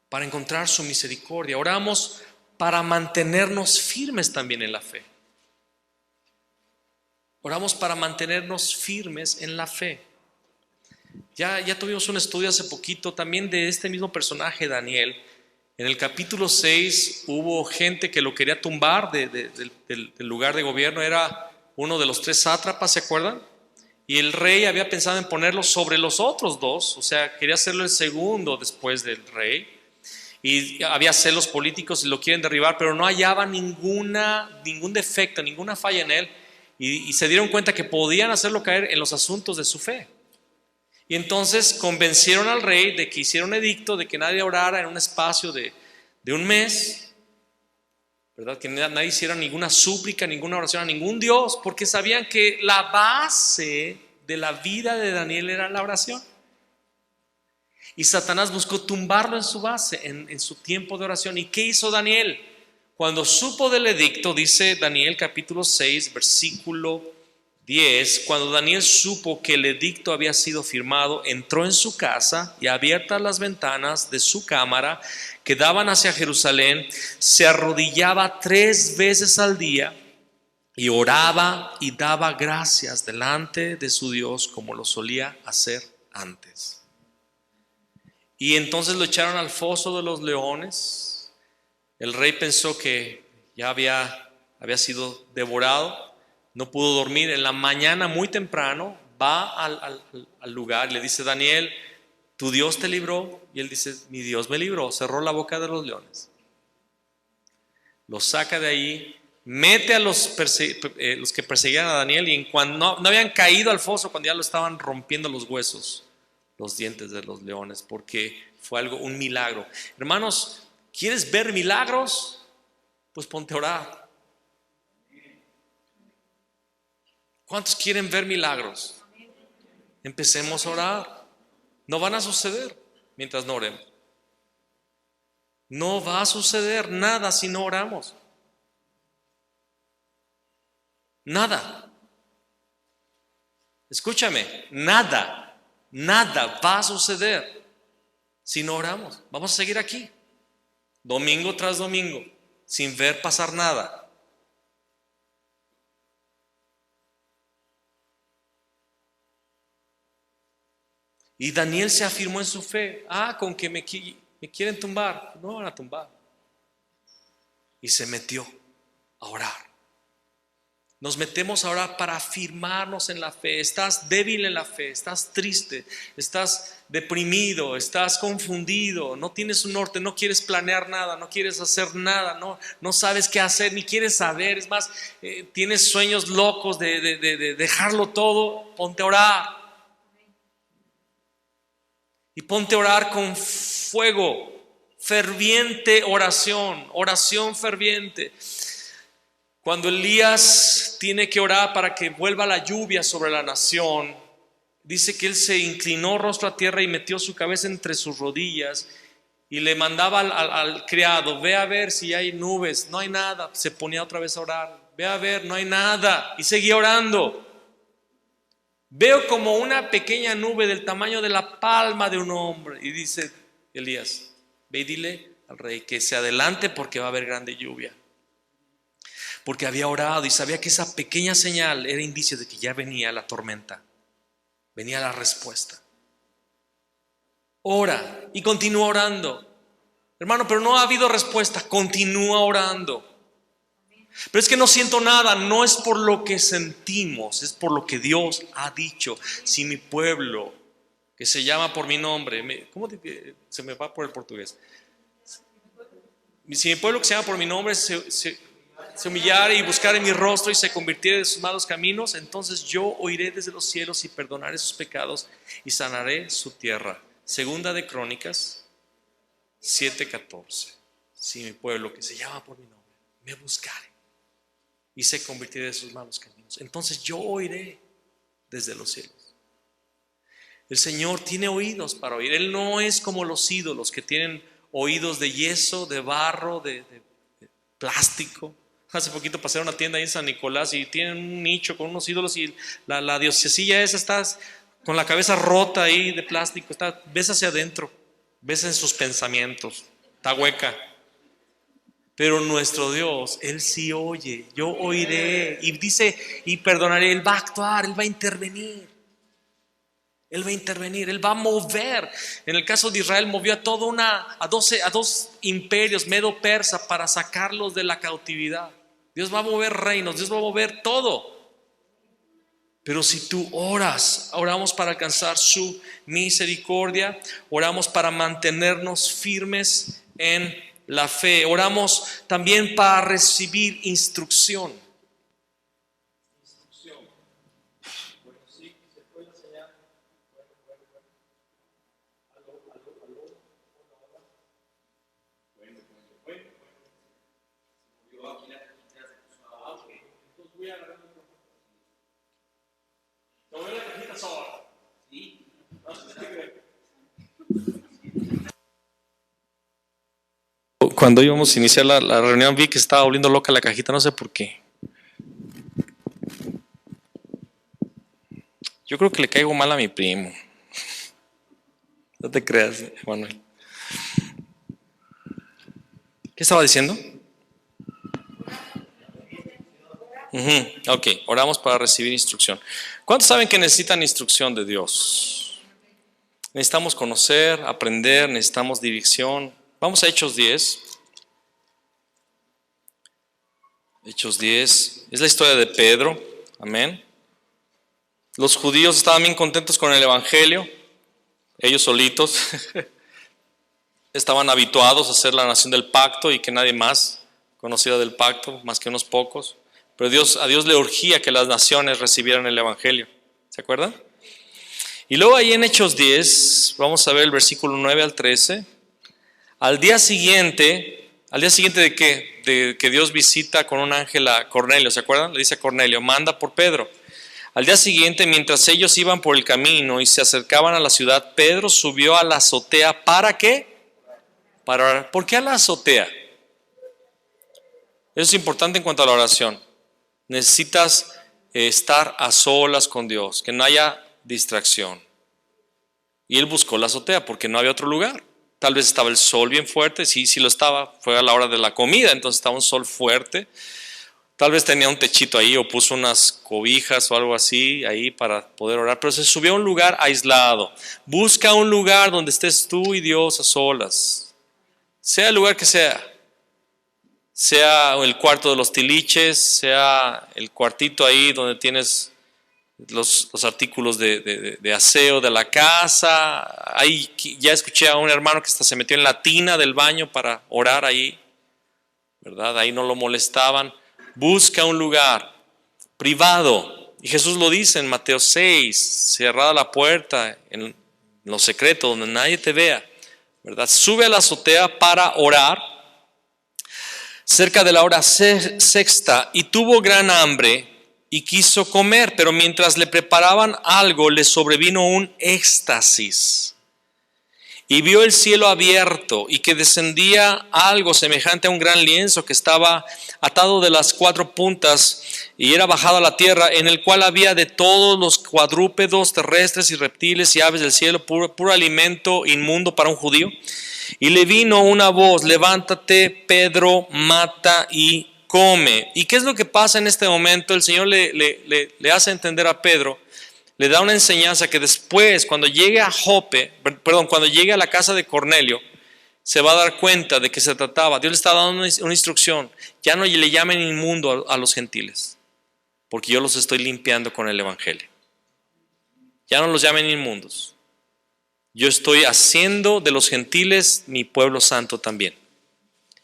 para encontrar su misericordia. Oramos para mantenernos firmes también en la fe. Oramos para mantenernos firmes en la fe. Ya tuvimos un estudio hace poquito también de este mismo personaje, Daniel. En el capítulo 6 hubo gente que lo quería tumbar del lugar de gobierno. Era uno de los 3 sátrapas, ¿se acuerdan? Y el rey había pensado en ponerlo sobre los otros 2, o sea, quería hacerlo el segundo después del rey. Y había celos políticos y lo quieren derribar, pero no hallaban ningún defecto, ninguna falla en él. Y se dieron cuenta que podían hacerlo caer en los asuntos de su fe. Y entonces convencieron al rey de que hiciera un edicto de que nadie orara en un espacio de un mes, ¿verdad? Que nadie hiciera ninguna súplica, ninguna oración a ningún Dios, porque sabían que la base de la vida de Daniel era la oración. Y Satanás buscó tumbarlo en su base, en su tiempo de oración. ¿Y qué hizo Daniel? Cuando supo del edicto, dice Daniel capítulo 6, versículo 10, cuando Daniel supo que el edicto había sido firmado, entró en su casa y, abiertas las ventanas de su cámara que daban hacia Jerusalén, se arrodillaba 3 veces al día y oraba y daba gracias delante de su Dios como lo solía hacer antes. Y entonces lo echaron al foso de los leones. El rey pensó que ya había sido devorado, no pudo dormir. En la mañana muy temprano va al lugar y le dice: Daniel, tu Dios te libró. Y él dice: mi Dios me libró. Cerró la boca de los leones, los saca de ahí, mete a los que perseguían a Daniel, y cuando no habían caído al foso, cuando ya lo estaban rompiendo los huesos, los dientes de los leones, porque fue un milagro. Hermanos, ¿quieres ver milagros? Pues ponte a orar. ¿Cuántos quieren ver milagros? Empecemos a orar. No van a suceder mientras no oremos. No va a suceder nada si no oramos. Nada. Escúchame, nada va a suceder si no oramos. Vamos a seguir aquí, domingo tras domingo, sin ver pasar nada. Y Daniel se afirmó en su fe. Con que me quieren tumbar, no van a tumbar. Y se metió a orar. Nos metemos a orar para afirmarnos en la fe. Estás débil en la fe, estás triste, estás deprimido, estás confundido, no tienes un norte, no quieres planear nada, no quieres hacer nada, no sabes qué hacer, ni quieres saber. Es más, tienes sueños locos de dejarlo todo. Ponte a orar. Y ponte a orar con fuego, ferviente oración ferviente. Cuando Elías tiene que orar para que vuelva la lluvia sobre la nación, dice que él se inclinó rostro a tierra y metió su cabeza entre sus rodillas y le mandaba al criado: ve a ver si hay nubes. No hay nada. Se ponía otra vez a orar: ve a ver, no hay nada. Y seguía orando. Veo como una pequeña nube del tamaño de la palma de un hombre. Y dice Elías: ve y dile al rey que se adelante porque va a haber grande lluvia. Porque había orado y sabía que esa pequeña señal era indicio de que ya venía la tormenta, venía la respuesta. Ora y continúa orando. Hermano, pero no ha habido respuesta. Continúa orando. Pero es que no siento nada. No es por lo que sentimos, es por lo que Dios ha dicho. Si mi pueblo, que se llama por mi nombre, ¿cómo se me va por el portugués? Si mi pueblo que se llama por mi nombre se humillare y buscare mi rostro y se convirtiere de sus malos caminos, entonces yo oiré desde los cielos y perdonaré sus pecados y sanaré su tierra. Segunda de Crónicas 7:14. Si mi pueblo que se llama por mi nombre me buscare y se convirtiere de sus malos caminos, entonces yo oiré desde los cielos. El Señor tiene oídos para oír. Él no es como los ídolos que tienen oídos de yeso, de barro, de plástico. Hace poquito pasé a una tienda ahí en San Nicolás y tienen un nicho con unos ídolos y la diosesilla esa está con la cabeza rota ahí de plástico. Ves hacia adentro, ves en sus pensamientos, está hueca. Pero nuestro Dios, Él sí oye. Yo oiré y dice y perdonaré. Él va a actuar, Él va a intervenir. Él va a intervenir, Él va a mover. En el caso de Israel movió a dos imperios medo-persa para sacarlos de la cautividad. Dios va a mover reinos, Dios va a mover todo. Pero si tú oramos para alcanzar su misericordia, oramos para mantenernos firmes en la fe, oramos también para recibir instrucción. Cuando íbamos a iniciar la reunión vi que estaba volviendo loca la cajita, no sé por qué. Yo creo que le caigo mal a mi primo. No te creas, Manuel. ¿Qué estaba diciendo? Ok, oramos para recibir instrucción. ¿Cuántos saben que necesitan instrucción de Dios? Necesitamos conocer, aprender, necesitamos dirección. Vamos a Hechos 10. Hechos 10. Es la historia de Pedro. Amén. Los judíos estaban bien contentos con el evangelio. Ellos solitos estaban habituados a ser la nación del pacto y que nadie más conociera del pacto, más que unos pocos. Pero a Dios le urgía que las naciones recibieran el evangelio. ¿Se acuerdan? Y luego ahí en Hechos 10, vamos a ver el versículo 9 al 13. Al día siguiente de qué? De que Dios visita con un ángel a Cornelio, ¿se acuerdan? Le dice a Cornelio: manda por Pedro. Al día siguiente, mientras ellos iban por el camino y se acercaban a la ciudad, Pedro subió a la azotea. ¿Para qué? Para orar. ¿Por qué a la azotea? Eso es importante en cuanto a la oración. Necesitas estar a solas con Dios, que no haya distracción. Y él buscó la azotea porque no había otro lugar. Tal vez estaba el sol bien fuerte, sí lo estaba, fue a la hora de la comida, entonces estaba un sol fuerte. Tal vez tenía un techito ahí o puso unas cobijas o algo así ahí para poder orar, pero se subió a un lugar aislado. Busca un lugar donde estés tú y Dios a solas, sea el lugar que sea el cuarto de los tiliches, sea el cuartito ahí donde tienes los artículos de aseo de la casa. Ahí ya escuché a un hermano que hasta se metió en la tina del baño para orar ahí, ¿verdad? Ahí no lo molestaban. Busca un lugar privado. Y Jesús lo dice en Mateo 6, cerrada la puerta en lo secreto, donde nadie te vea, ¿verdad? Sube a la azotea para orar cerca de la hora sexta y tuvo gran hambre. y quiso comer, pero mientras le preparaban algo, le sobrevino un éxtasis. Y vio el cielo abierto y que descendía algo semejante a un gran lienzo que estaba atado de las 4 puntas y era bajado a la tierra, en el cual había de todos los cuadrúpedos terrestres y reptiles y aves del cielo, puro alimento inmundo para un judío. Y le vino una voz: levántate, Pedro, mata y come. ¿Y qué es lo que pasa en este momento? El Señor le hace entender a Pedro, le da una enseñanza que después, cuando llegue a cuando llegue a la casa de Cornelio, se va a dar cuenta de que se trataba. Dios le está dando una instrucción: ya no le llamen inmundo a los gentiles, porque yo los estoy limpiando con el evangelio. Ya no los llamen inmundos. Yo estoy haciendo de los gentiles mi pueblo santo también.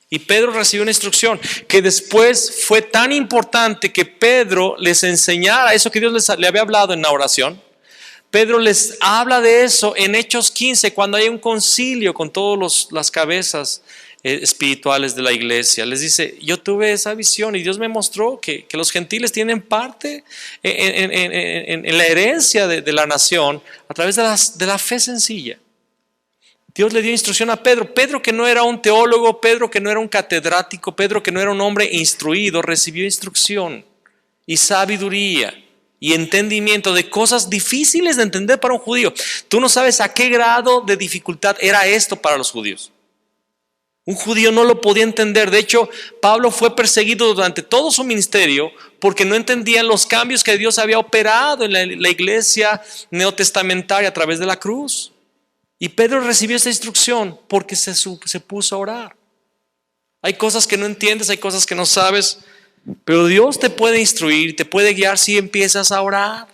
Y Pedro recibió una instrucción que después fue tan importante que Pedro les enseñara eso que Dios le había hablado en la oración. Pedro les habla de eso en Hechos 15, cuando hay un concilio con todas las cabezas espirituales de la iglesia. Les dice: yo tuve esa visión y Dios me mostró que los gentiles tienen parte en la herencia de la nación a través de la fe sencilla. Dios le dio instrucción a Pedro. Pedro, que no era un teólogo, Pedro, que no era un catedrático, Pedro, que no era un hombre instruido, recibió instrucción y sabiduría y entendimiento de cosas difíciles de entender para un judío. Tú no sabes a qué grado de dificultad era esto para los judíos. Un judío no lo podía entender. De hecho, Pablo fue perseguido durante todo su ministerio porque no entendían los cambios que Dios había operado en la iglesia neotestamentaria a través de la cruz. Y Pedro recibió esta instrucción porque se puso a orar. Hay cosas que no entiendes, hay cosas que no sabes, pero Dios te puede instruir, te puede guiar si empiezas a orar.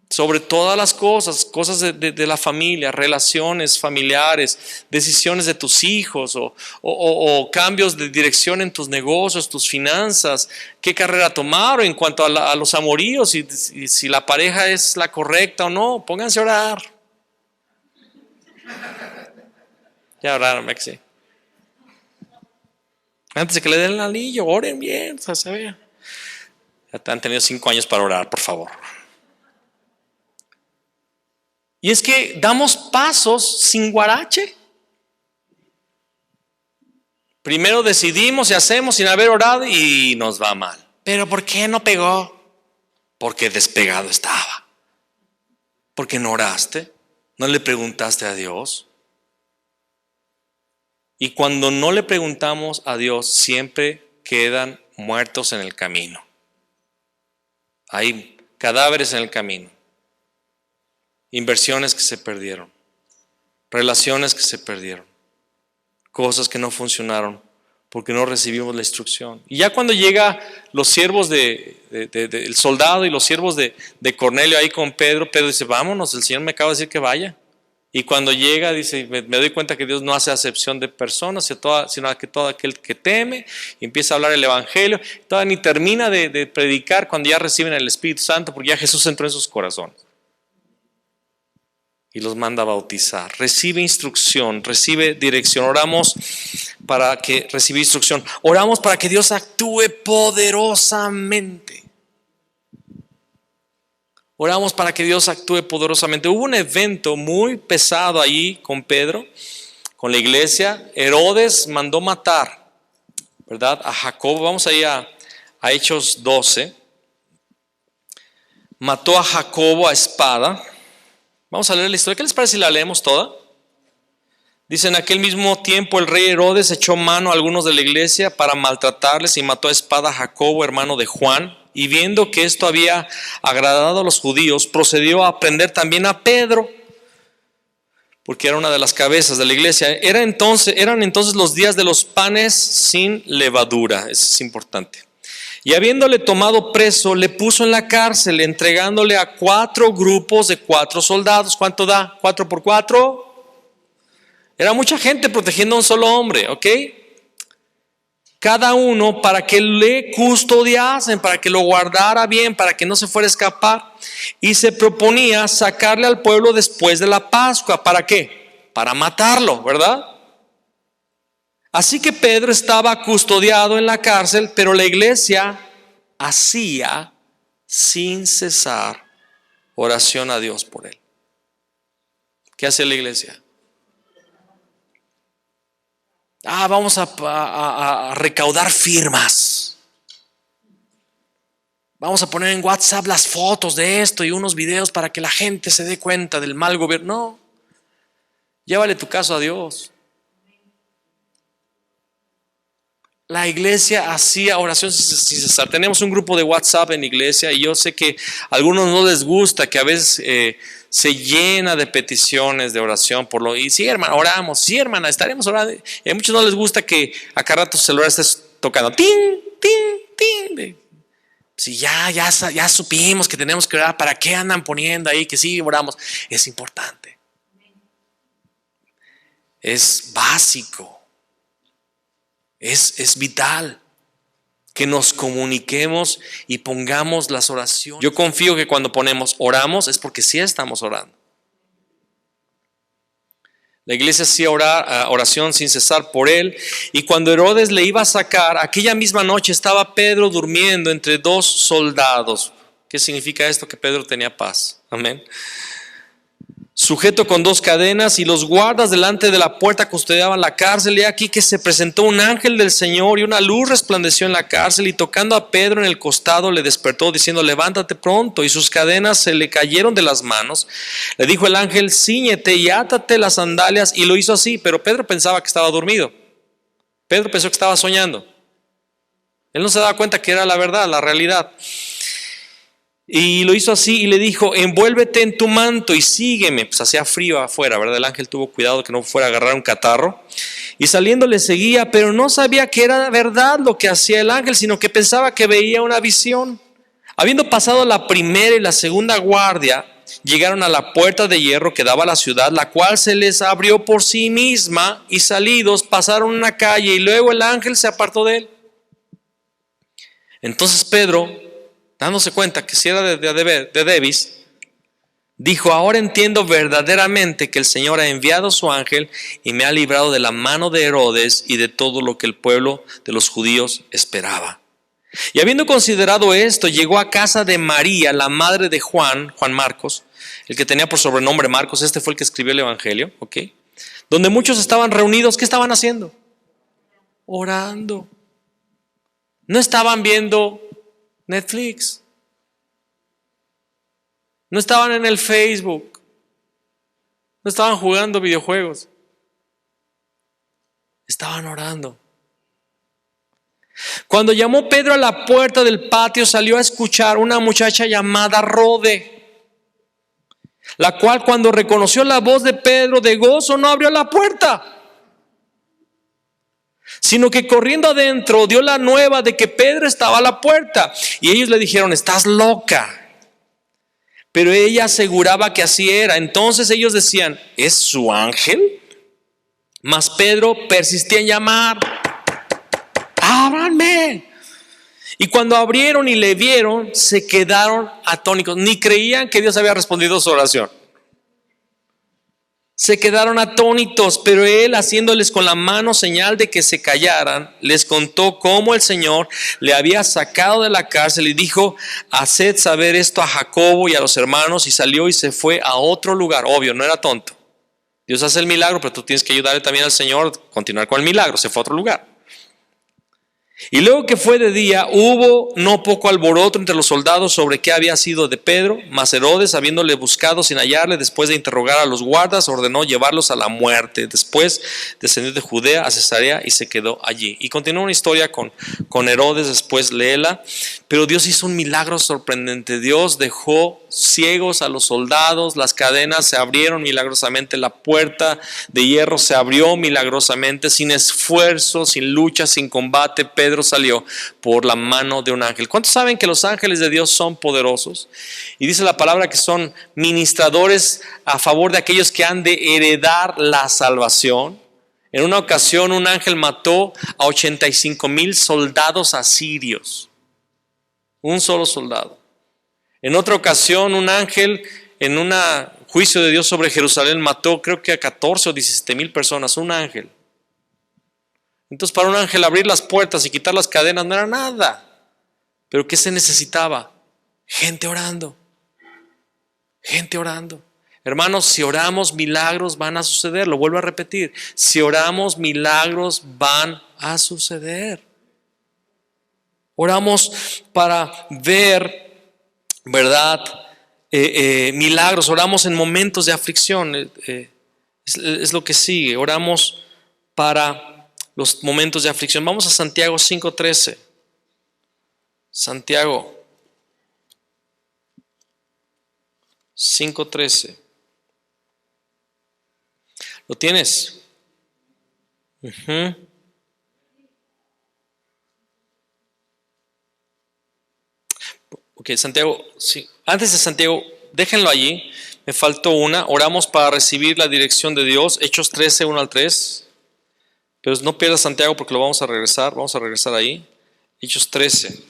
Sobre todas las cosas de la familia, relaciones familiares, decisiones de tus hijos o cambios de dirección en tus negocios, tus finanzas, qué carrera tomar, o en cuanto a los amoríos, si la pareja es la correcta o no. Pónganse a orar. Ya oraron, Mexi. Antes de que le den el anillo, oren bien. O sea, ya han tenido 5 años para orar, por favor. Y es que damos pasos sin guarache. Primero decidimos y hacemos sin haber orado y nos va mal. ¿Pero por qué no pegó? Porque despegado estaba. Porque no oraste, no le preguntaste a Dios. Y cuando no le preguntamos a Dios, siempre quedan muertos en el camino. Hay cadáveres en el camino. Inversiones que se perdieron. Relaciones que se perdieron. Cosas que no funcionaron porque no recibimos la instrucción. Y ya cuando llega los siervos el soldado y los siervos de Cornelio ahí con Pedro, Pedro dice: vámonos, el Señor me acaba de decir que vaya. Y cuando llega, dice: me doy cuenta que Dios no hace acepción de personas, sino que todo aquel que teme, y empieza a hablar el evangelio. Todavía ni termina de predicar cuando ya reciben el Espíritu Santo, porque ya Jesús entró en sus corazones. Y los manda a bautizar. Recibe instrucción, recibe dirección. Oramos para que reciba instrucción. Oramos para que Dios actúe poderosamente. Oramos para que Dios actúe poderosamente. Hubo un evento muy pesado allí con Pedro, con la iglesia. Herodes mandó matar, ¿verdad?, a Jacobo. Vamos ahí a Hechos 12. Mató a Jacobo a espada. Vamos a leer la historia. ¿Qué les parece si la leemos toda? Dice: en aquel mismo tiempo el rey Herodes echó mano a algunos de la iglesia para maltratarles y mató a espada a Jacobo, hermano de Juan. Y viendo que esto había agradado a los judíos, procedió a prender también a Pedro, porque era una de las cabezas de la iglesia. Eran entonces los días de los panes sin levadura. Eso es importante. Y habiéndole tomado preso, le puso en la cárcel, entregándole a 4 grupos de 4 soldados. ¿Cuánto da? 4 por 4. Era mucha gente protegiendo a un solo hombre, ¿ok? Cada uno para que le custodiasen, para que lo guardara bien, para que no se fuera a escapar. Y se proponía sacarle al pueblo después de la Pascua. ¿Para qué? Para matarlo, ¿verdad? Así que Pedro estaba custodiado en la cárcel, pero la iglesia hacía sin cesar oración a Dios por él. ¿Qué hace la iglesia? Vamos a recaudar firmas. Vamos a poner en WhatsApp las fotos de esto y unos videos para que la gente se dé cuenta del mal gobierno. No, llévale tu caso a Dios. La iglesia hacía oración sin cesar. Tenemos un grupo de WhatsApp en la iglesia y yo sé que a algunos no les gusta, que a veces se llena de peticiones de oración por lo. Y sí, hermana, oramos. Sí, hermana, estaremos orando. Y a muchos no les gusta que a cada rato su celular estés tocando. ¡Tin, tin, tin! Si ya supimos que tenemos que orar, ¿para qué andan poniendo ahí que sí oramos? Es importante. Es básico. Es vital que nos comuniquemos y pongamos las oraciones. Yo confío que cuando ponemos oramos es porque sí estamos orando. La iglesia hacía oración sin cesar por él, y cuando Herodes le iba a sacar, aquella misma noche estaba Pedro durmiendo entre dos soldados. ¿Qué significa esto? Que Pedro tenía paz. Amén. Sujeto con dos cadenas, y los guardas delante de la puerta custodiaban la cárcel. Y aquí que se presentó un ángel del Señor, y una luz resplandeció en la cárcel, y tocando a Pedro en el costado le despertó diciendo: levántate pronto. Y sus cadenas se le cayeron de las manos. Le dijo el ángel: cíñete y átate las sandalias. Y lo hizo así, pero Pedro pensaba que estaba dormido. Pedro pensó que estaba soñando. Él no se daba cuenta que era la verdad, la realidad. Y lo hizo así y le dijo: envuélvete en tu manto y sígueme. Pues hacía frío afuera, ¿verdad? El ángel tuvo cuidado que no fuera a agarrar un catarro. Y saliendo le seguía, pero no sabía que era verdad lo que hacía el ángel, sino que pensaba que veía una visión. Habiendo pasado la primera y la segunda guardia, llegaron a la puerta de hierro que daba a la ciudad, la cual se les abrió por sí misma, y salidos pasaron una calle, y luego el ángel se apartó de él. Entonces Pedro, dándose cuenta que si era de Davis, dijo: ahora entiendo verdaderamente que el Señor ha enviado su ángel y me ha librado de la mano de Herodes y de todo lo que el pueblo de los judíos esperaba. Y habiendo considerado esto, llegó a casa de María, la madre de Juan Marcos, el que tenía por sobrenombre Marcos. Este fue el que escribió el evangelio, ¿ok? Donde muchos estaban reunidos. ¿Qué estaban haciendo? Orando. No estaban viendo Netflix. No estaban en el Facebook. No estaban jugando videojuegos. Estaban orando. Cuando llamó Pedro a la puerta del patio, salió a escuchar una muchacha llamada Rode, la cual, cuando reconoció la voz de Pedro, de gozo no abrió la puerta, sino que corriendo adentro dio la nueva de que Pedro estaba a la puerta. Y ellos le dijeron: estás loca. Pero ella aseguraba que así era. Entonces ellos decían: ¿es su ángel? Mas Pedro persistía en llamar: ábranme. Y cuando abrieron y le vieron, se quedaron atónitos. Ni creían que Dios había respondido su oración. Se quedaron atónitos, pero él, haciéndoles con la mano señal de que se callaran, les contó cómo el Señor le había sacado de la cárcel, y dijo: haced saber esto a Jacobo y a los hermanos. Y salió y se fue a otro lugar. Obvio, no era tonto. Dios hace el milagro, pero tú tienes que ayudarle también al Señor a continuar con el milagro. Se fue a otro lugar. Y luego que fue de día, hubo no poco alboroto entre los soldados sobre qué había sido de Pedro. Mas Herodes, habiéndole buscado sin hallarle, después de interrogar a los guardas, ordenó llevarlos a la muerte. Después descendió de Judea a Cesarea y se quedó allí. Y continúa una historia con Herodes, después léela. Pero Dios hizo un milagro sorprendente. Dios dejó ciegos a los soldados, las cadenas se abrieron milagrosamente, la puerta de hierro se abrió milagrosamente, sin esfuerzo, sin lucha, sin combate. Pedro salió por la mano de un ángel. ¿Cuántos saben que los ángeles de Dios son poderosos? Y dice la palabra que son ministradores a favor de aquellos que han de heredar la salvación. En una ocasión un ángel mató a 85,000 soldados asirios. Un solo soldado. En otra ocasión un ángel, en un juicio de Dios sobre Jerusalén, mató creo que a 14 o 17,000 personas. Un ángel. Entonces, para un ángel abrir las puertas y quitar las cadenas no era nada. Pero ¿qué se necesitaba? Gente orando. Gente orando. Hermanos, si oramos, milagros van a suceder. Lo vuelvo a repetir. Si oramos, milagros van a suceder. Oramos para ver, ¿verdad? Milagros. Oramos en momentos de aflicción. Es lo que sigue. Oramos para los momentos de aflicción. Vamos a Santiago 5:13. Santiago 5:13. ¿Lo tienes? Ok, Santiago, sí. Antes de Santiago, déjenlo allí. Me faltó una. Oramos para recibir la dirección de Dios. Hechos 13, 1 al 3. Pero no pierdas Santiago porque lo vamos a regresar. Vamos a regresar ahí. Hechos 13.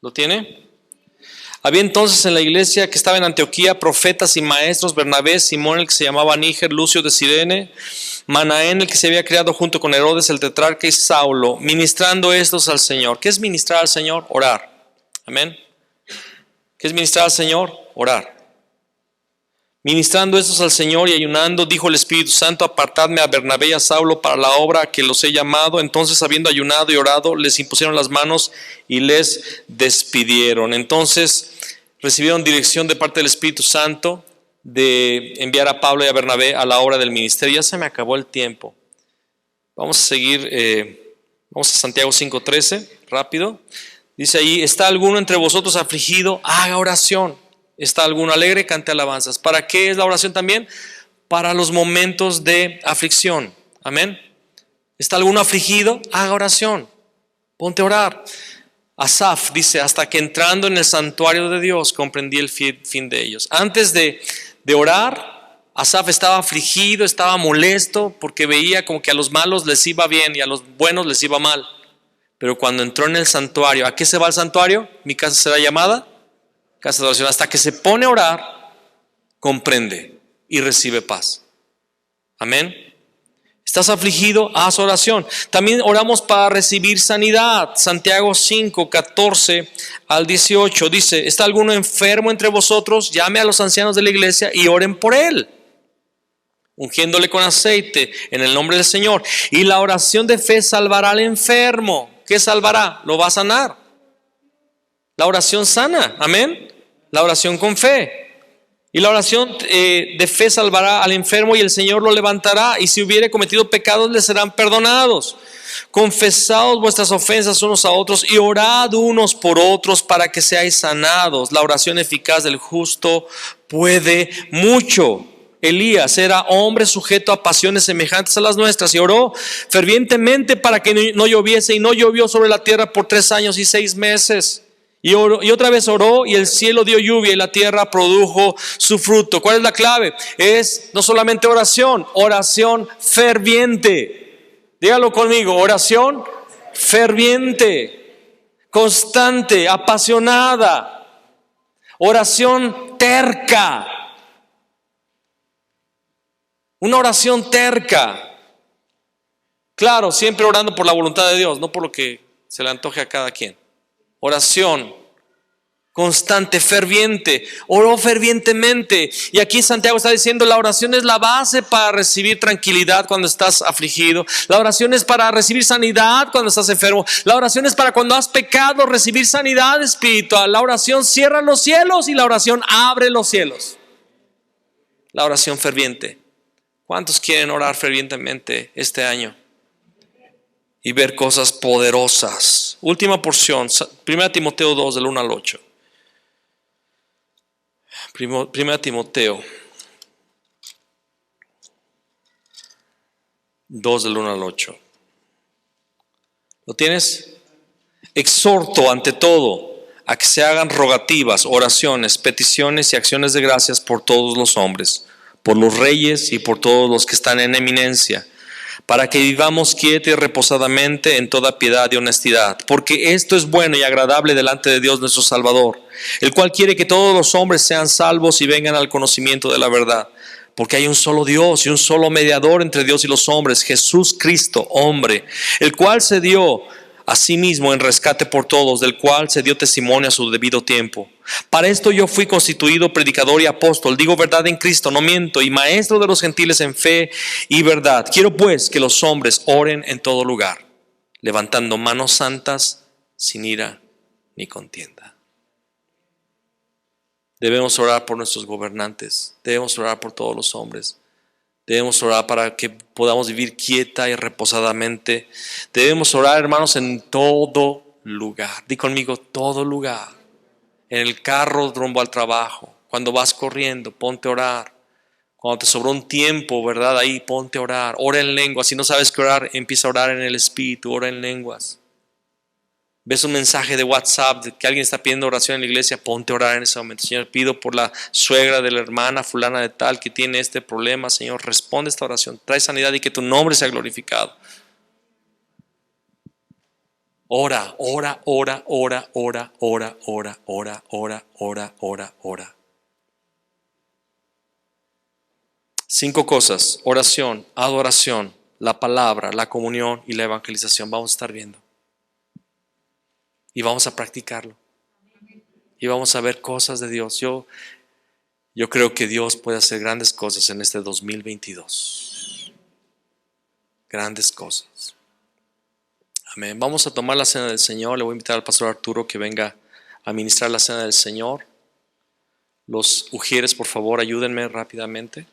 ¿Lo tiene? Había entonces en la iglesia que estaba en Antioquía profetas y maestros: Bernabé, Simón el que se llamaba Níger, Lucio de Cirene, Manaén el que se había criado junto con Herodes el tetrarca y Saulo, ministrando estos al Señor. ¿Qué es ministrar al Señor? Orar. Amén. ¿Qué es ministrar al Señor? Orar. Ministrando estos al Señor y ayunando, dijo el Espíritu Santo: apartadme a Bernabé y a Saulo para la obra a que los he llamado. Entonces, habiendo ayunado y orado, les impusieron las manos y les despidieron. Entonces recibieron dirección de parte del Espíritu Santo de enviar a Pablo y a Bernabé a la obra del ministerio. Ya se me acabó el tiempo. Vamos a seguir, vamos a Santiago 5:13, rápido. Dice ahí: ¿está alguno entre vosotros afligido? Haga oración. ¿Está alguno alegre? Cante alabanzas. ¿Para qué es la oración también? Para los momentos de aflicción. Amén. ¿Está alguno afligido? Haga oración. Ponte a orar. Asaf dice: hasta que entrando en el santuario de Dios comprendí el fin de ellos. Antes de orar, Asaf estaba afligido, estaba molesto porque veía como que a los malos les iba bien y a los buenos les iba mal. Pero cuando entró en el santuario, ¿a qué se va el santuario? Mi casa será llamada casa de oración. Hasta que se pone a orar, comprende y recibe paz. Amén. ¿Estás afligido? Haz oración. También oramos para recibir sanidad. Santiago 5, 14 al 18 dice: ¿está alguno enfermo entre vosotros? Llame a los ancianos de la iglesia y oren por él, ungiéndole con aceite en el nombre del Señor. Y la oración de fe salvará al enfermo. ¿Qué salvará? Lo va a sanar. La oración sana. Amén. La oración con fe. Y la oración de fe salvará al enfermo y el Señor lo levantará. Y si hubiere cometido pecados, le serán perdonados. Confesaos vuestras ofensas unos a otros y orad unos por otros para que seáis sanados. La oración eficaz del justo puede mucho. Elías era hombre sujeto a pasiones semejantes a las nuestras y oró fervientemente para que no lloviese, y no llovió sobre la tierra por 3 años y 6 meses. Y otra vez oró y el cielo dio lluvia y la tierra produjo su fruto. ¿Cuál es la clave? Es no solamente oración, oración ferviente. Dígalo conmigo: oración ferviente, constante, apasionada, oración terca. Una oración terca. Claro, siempre orando por la voluntad de Dios, no por lo que se le antoje a cada quien. Oración constante, ferviente. Oró fervientemente. Y aquí Santiago está diciendo: la oración es la base para recibir tranquilidad cuando estás afligido. La oración es para recibir sanidad cuando estás enfermo. La oración es para cuando has pecado, recibir sanidad espiritual. La oración cierra los cielos y la oración abre los cielos. La oración ferviente. ¿Cuántos quieren orar fervientemente este año y ver cosas poderosas? Última porción, 1 Timoteo 2 del 1 al 8. 1 Timoteo 2 del 1 al 8. ¿Lo tienes? Exhorto ante todo a que se hagan rogativas, oraciones, peticiones y acciones de gracias por todos los hombres, por los reyes y por todos los que están en eminencia, para que vivamos quieta y reposadamente en toda piedad y honestidad, porque esto es bueno y agradable delante de Dios nuestro Salvador, el cual quiere que todos los hombres sean salvos y vengan al conocimiento de la verdad. Porque hay un solo Dios y un solo mediador entre Dios y los hombres, Jesús Cristo, hombre, el cual se dio asimismo en rescate por todos, del cual se dio testimonio a su debido tiempo. Para esto yo fui constituido predicador y apóstol, digo verdad en Cristo, no miento, y maestro de los gentiles en fe y verdad. Quiero pues que los hombres oren en todo lugar, levantando manos santas, sin ira ni contienda. Debemos orar por nuestros gobernantes, debemos orar por todos los hombres. Debemos orar para que podamos vivir quieta y reposadamente. Debemos orar, hermanos, en todo lugar. Di conmigo, todo lugar. En el carro rumbo al trabajo. Cuando vas corriendo, ponte a orar. Cuando te sobró un tiempo, ¿verdad? Ahí ponte a orar. Ora en lenguas. Si no sabes qué orar, empieza a orar en el Espíritu. Ora en lenguas. Ves un mensaje de WhatsApp de que alguien está pidiendo oración en la iglesia, ponte a orar en ese momento. Señor, pido por la suegra de la hermana fulana de tal que tiene este problema. Señor, responde esta oración, trae sanidad y que tu nombre sea glorificado. Ora, ora, ora, ora, ora, ora, ora, ora, ora, ora, ora, ora. 5 cosas: oración, adoración, la palabra, la comunión y la evangelización. Vamos a estar viendo. Y vamos a practicarlo. Y vamos a ver cosas de Dios. Yo creo que Dios puede hacer grandes cosas en este 2022. Grandes cosas. Amén. Vamos a tomar la cena del Señor. Le voy a invitar al pastor Arturo que venga a ministrar la cena del Señor. Los ujieres, por favor, ayúdenme rápidamente.